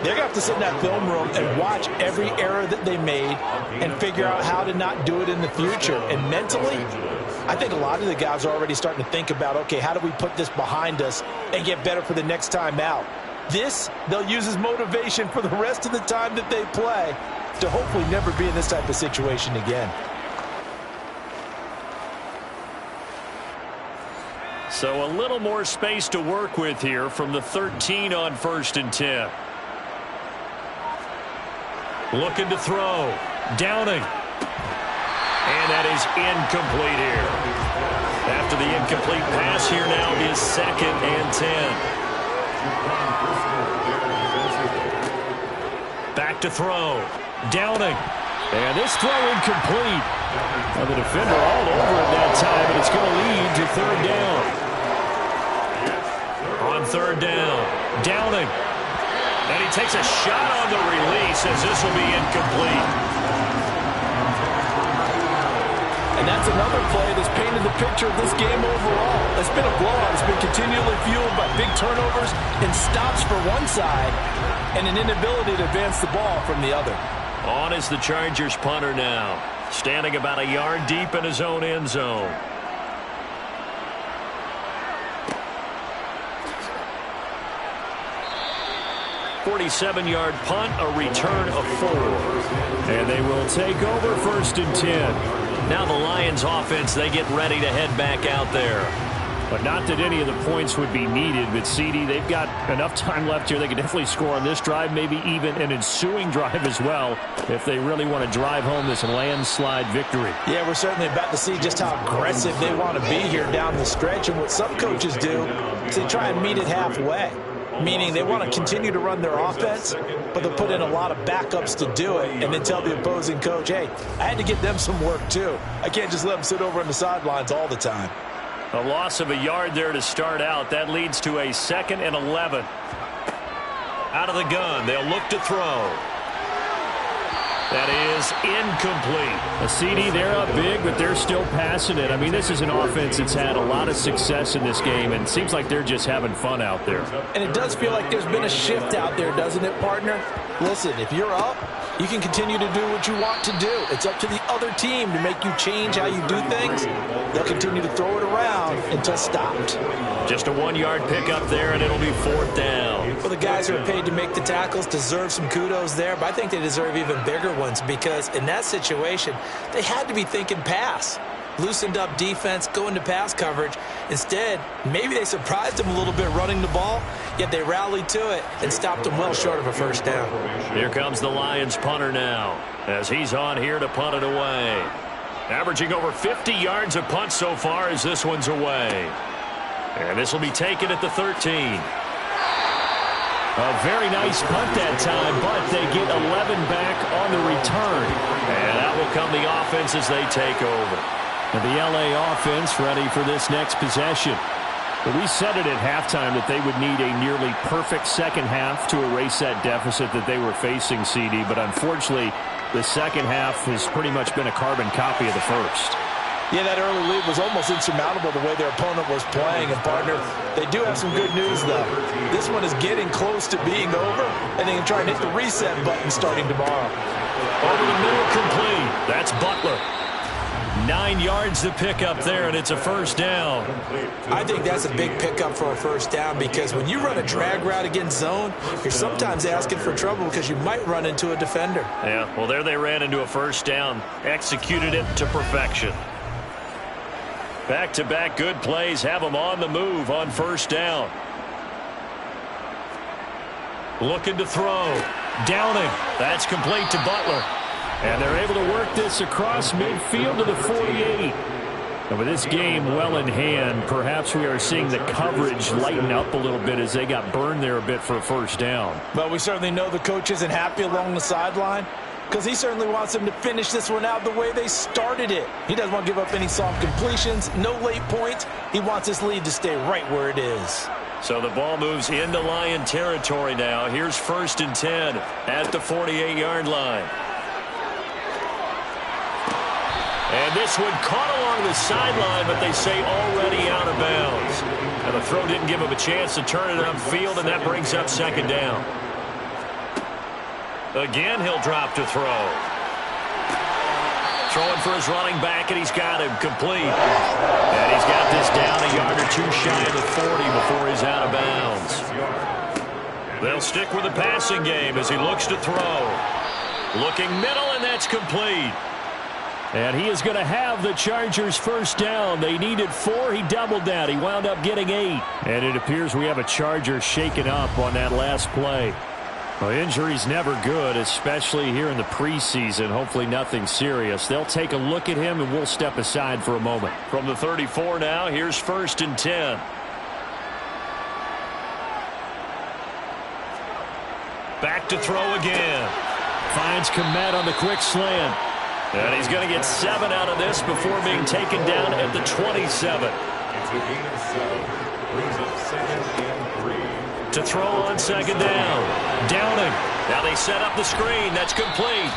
they're going to have to sit in that film room and watch every error that they made and figure out how to not do it in the future. And mentally, I think a lot of the guys are already starting to think about, okay, how do we put this behind us and get better for the next time out? This, they'll use as motivation for the rest of the time that they play to hopefully never be in this type of situation again. So a little more space to work with here from the 13 on 1st and 10. Looking to throw. Downing. And that is incomplete here. After the incomplete pass, here now is 2nd and 10. Back to throw. Downing. And this throw incomplete. Now the defender all over it that time, and it's going to lead to 3rd down. On 3rd down, Downing. And he takes a shot on the release as this will be incomplete. And that's another play that's painted the picture of this game overall. It's been a blowout. It's been continually fueled by big turnovers and stops for one side and an inability to advance the ball from the other. On is the Chargers punter now, standing about a yard deep in his own end zone. .47-yard punt, a return of 4. And they will take over 1st and 10. Now the Lions offense, they get ready to head back out there. But not that any of the points would be needed. But, CD, they've got enough time left here. They can definitely score on this drive, maybe even an ensuing drive as well, if they really want to drive home this landslide victory. Yeah, we're certainly about to see just how aggressive they want to be here down the stretch. And what some coaches do is they try and meet it halfway, meaning they want to continue to run their offense, but they'll put in a lot of backups to do it and then tell the opposing coach, hey, I had to get them some work too. I can't just let them sit over on the sidelines all the time. A loss of a yard there to start out. That leads to a 2nd and 11. Out of the gun, they'll look to throw. That is incomplete. A CD, they're up big, but they're still passing it. I mean, this is an offense that's had a lot of success in this game, and it seems like they're just having fun out there. And it does feel like there's been a shift out there, doesn't it, partner? Listen, if you're up, you can continue to do what you want to do. It's up to the other team to make you change how you do things. They'll continue to throw it around until stopped. Just a 1-yard pickup there, and it'll be 4th down. Well, the guys who are paid to make the tackles deserve some kudos there, but I think they deserve even bigger ones because in that situation, they had to be thinking pass. Loosened up defense, going to pass coverage. Instead, maybe they surprised them a little bit running the ball, yet they rallied to it and stopped them well short of a 1st down. Here comes the Lions punter now as he's on here to punt it away. Averaging over 50 yards a punt so far as this one's away. And this will be taken at the 13. A very nice punt that time, but they get 11 back on the return. And out will come the offense as they take over. And the LA offense ready for this next possession. But we said it at halftime that they would need a nearly perfect second half to erase that deficit that they were facing, CD. But unfortunately, the second half has pretty much been a carbon copy of the first. Yeah, that early lead was almost insurmountable the way their opponent was playing. And, partner, they do have some good news, though. This one is getting close to being over, and they can try and hit the reset button starting tomorrow. Over the middle, complete. That's Butler. 9 yards to pick up there, and it's a 1st down. I think that's a big pickup for a 1st down because when you run a drag route against zone, you're sometimes asking for trouble because you might run into a defender. Yeah, well, there they ran into a 1st down. Executed it to perfection. Back-to-back good plays have them on the move on 1st down. Looking to throw. Downing. That's complete to Butler. And they're able to work this across midfield to the 48. And with this game well in hand, perhaps we are seeing the coverage lighten up a little bit as they got burned there a bit for a 1st down. But we certainly know the coach isn't happy along the sideline because he certainly wants them to finish this one out the way they started it. He doesn't want to give up any soft completions, no late points. He wants this lead to stay right where it is. So the ball moves into Lion territory now. Here's 1st and 10 at the 48-yard line. And this one caught along the sideline, but they say already out of bounds. And the throw didn't give him a chance to turn it upfield, and that brings up 2nd down. Again, he'll drop to throw. Throwing for his running back, and he's got him complete. And he's got this down a yard or 2 shy of the 40 before he's out of bounds. They'll stick with the passing game as he looks to throw. Looking middle, and that's complete. And he is going to have the Chargers 1st down. They needed 4. He doubled that. He wound up getting 8. And it appears we have a Charger shaken up on that last play. Well, injury's never good, especially here in the preseason. Hopefully nothing serious. They'll take a look at him, and we'll step aside for a moment. From the 34 now, here's 1st and 10. Back to throw again. Finds Komet on the quick slant. And he's going to get 7 out of this before being taken down at the 27. It's a gain of 7. Brings up 2nd and 3. To throw on 2nd down. Downing. Now they set up the screen. That's complete.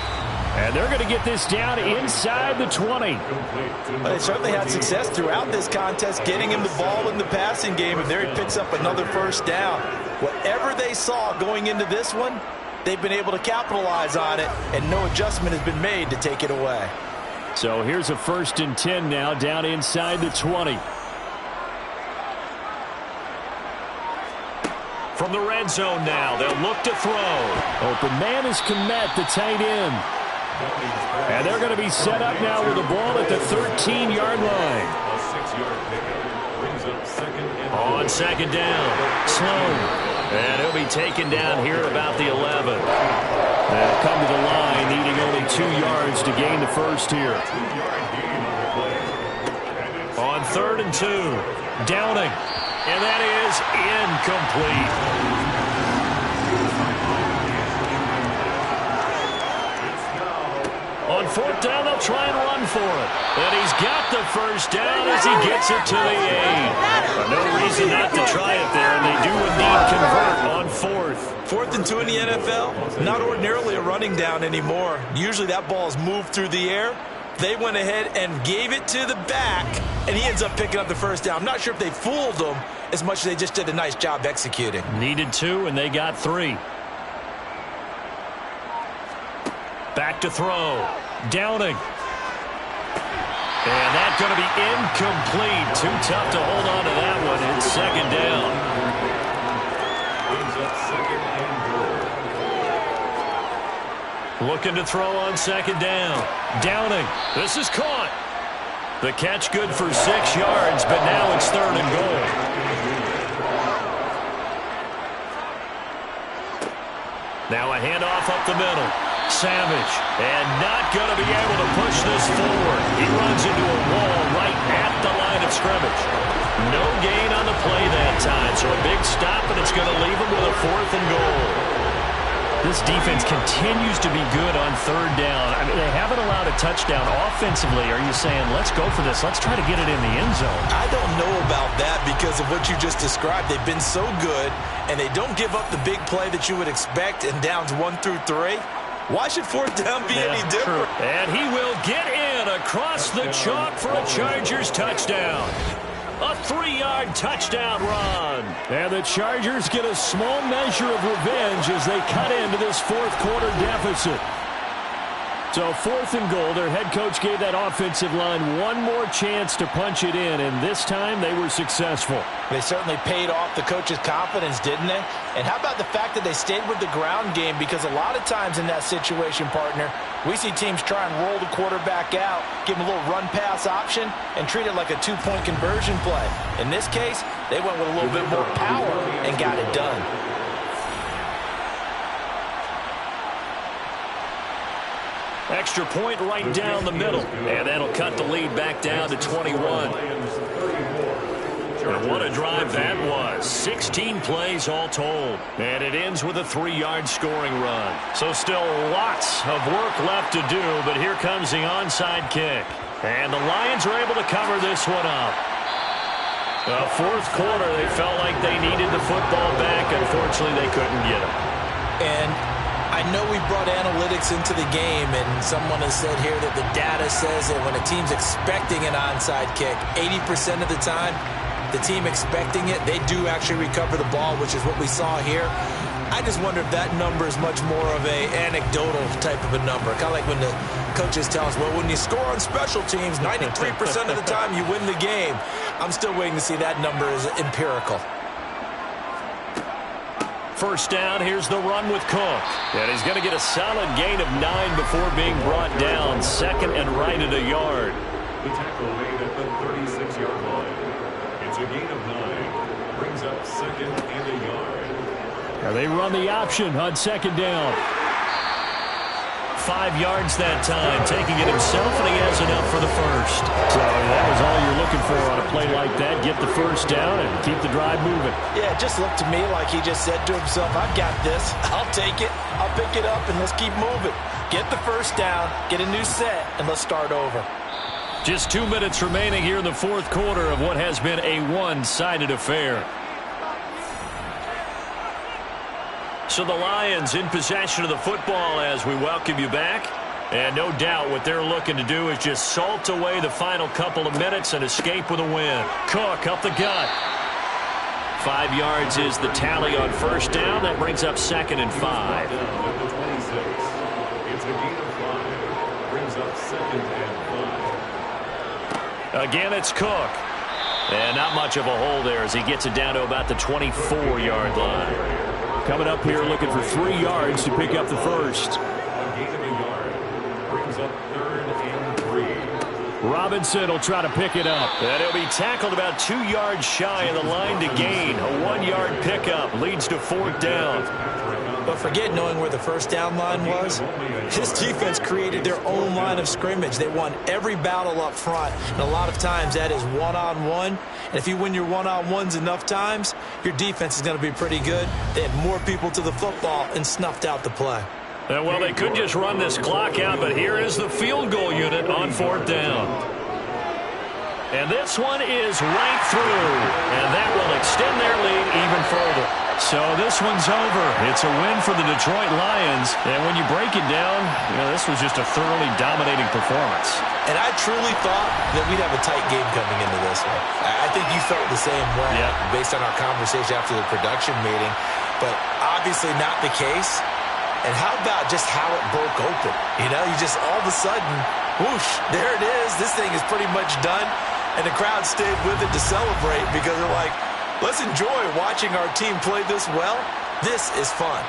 And they're going to get this down inside the 20. Well, they certainly had success throughout this contest, getting him the ball in the passing game, and there he picks up another first down. Whatever they saw going into this one, they've been able to capitalize on it, and no adjustment has been made to take it away. So here's a 1st and 10 now, down inside the 20. From the red zone now, they'll look to throw. Open man is Kmet, the tight end. And they're going to be set up now with the ball at the 13-yard line. A 6-yard pickup brings up second and On 2nd down, Sloan. And he'll be taken down here at about the 11. They'll come to the line, needing only 2 yards to gain the first here. On 3rd and 2, Downing. And that is incomplete. On 4th down, they'll try and run for it. And he's got the first down as he gets it to the 8. No reason not to try it there, and they do indeed convert on 4th. 4th and 2 in the NFL, not ordinarily a running down anymore. Usually that ball is moved through the air. They went ahead and gave it to the back, and he ends up picking up the first down. I'm not sure if they fooled him as much as they just did a nice job executing. Needed 2, and they got 3. Back to throw. Downing. And that's going to be incomplete. Too tough to hold on to that one. It's 2nd down. brings up second and goal. Looking to throw on 2nd down. Downing. This is caught. The catch good for 6 yards, but now it's 3rd and goal. Now a handoff up the middle. Savage, and not going to be able to push this forward. He runs into a wall right at the line of scrimmage. No gain on the play that time, so a big stop, and it's going to leave him with a 4th and goal. This defense continues to be good on 3rd down. I mean, they haven't allowed a touchdown offensively. Are you saying, let's go for this, let's try to get it in the end zone? I don't know about that because of what you just described. They've been so good, and they don't give up the big play that you would expect in downs 1 through 3. Why should 4th down be any different? True. And he will get in across the chalk for a Chargers touchdown. A 3-yard touchdown run. And the Chargers get a small measure of revenge as they cut into this 4th quarter deficit. So 4th and goal, their head coach gave that offensive line one more chance to punch it in, and this time they were successful. They certainly paid off the coach's confidence, didn't they? And how about the fact that they stayed with the ground game? Because a lot of times in that situation, partner, we see teams try and roll the quarterback out, give him a little run-pass option, and treat it like a 2-point conversion play. In this case, they went with a little bit more power and got it done. Extra point right down the middle. And that'll cut the lead back down to 21. And what a drive that was. 16 plays all told. And it ends with a 3-yard scoring run. So still lots of work left to do, but here comes the onside kick. And the Lions are able to cover this one up. The 4th quarter, they felt like they needed the football back. Unfortunately, they couldn't get it. And I know we brought analytics into the game, and someone has said here that the data says that when a team's expecting an onside kick, 80% of the time, the team expecting it, they do actually recover the ball, which is what we saw here. I just wonder if that number is much more of a anecdotal type of a number. Kind of like when the coaches tell us, well, when you score on special teams, 93% of the time you win the game. I'm still waiting to see that number is empirical. First down, here's the run with Cook. And he's going to get a solid gain of 9 before being brought down. 2nd and right at a yard. The tackle made at the 36-yard line. It's a gain of 9. Brings up 2nd and a yard. Now they run the option on 2nd down. 5 yards that time, taking it himself, and he has enough for the first. So that was all you're looking for on a play like that. Get the first down and keep the drive moving. Yeah, it just looked to me like he just said to himself, I've got this. I'll take it. I'll pick it up, and let's keep moving. Get the first down, get a new set, and let's start over. Just 2 minutes remaining here in the 4th quarter of what has been a one-sided affair. So the Lions in possession of the football as we welcome you back. And no doubt what they're looking to do is just salt away the final couple of minutes and escape with a win. Cook up the gut. 5 yards is the tally on first down. That brings up 2nd and 5. It's a gain of 5. Brings up 2nd and 5. Again, it's Cook. And not much of a hole there as he gets it down to about the 24-yard line. Coming up here looking for 3 yards to pick up the first. A gain of a yard. Brings up 3rd and 3. Robinson will try to pick it up. And he'll be tackled about 2 yards shy of the line to gain. A 1-yard pickup leads to 4th down. But forget knowing where the first down line was. This defense created their own line of scrimmage. They won every battle up front, and a lot of times that is one-on-one. And if you win your one-on-ones enough times, your defense is going to be pretty good. They had more people to the football and snuffed out the play. Well, they could just run this clock out, but here is the field goal unit on 4th down. And this one is right through, and that will extend their lead even further. So this one's over. It's a win for the Detroit Lions. And when you break it down, this was just a thoroughly dominating performance. And I truly thought that we'd have a tight game coming into this one. I think you felt the same way based on our conversation after the production meeting. But obviously not the case. And how about just how it broke open? You just all of a sudden, whoosh, there it is. This thing is pretty much done. And the crowd stayed with it to celebrate because they're like, let's enjoy watching our team play this well. This is fun.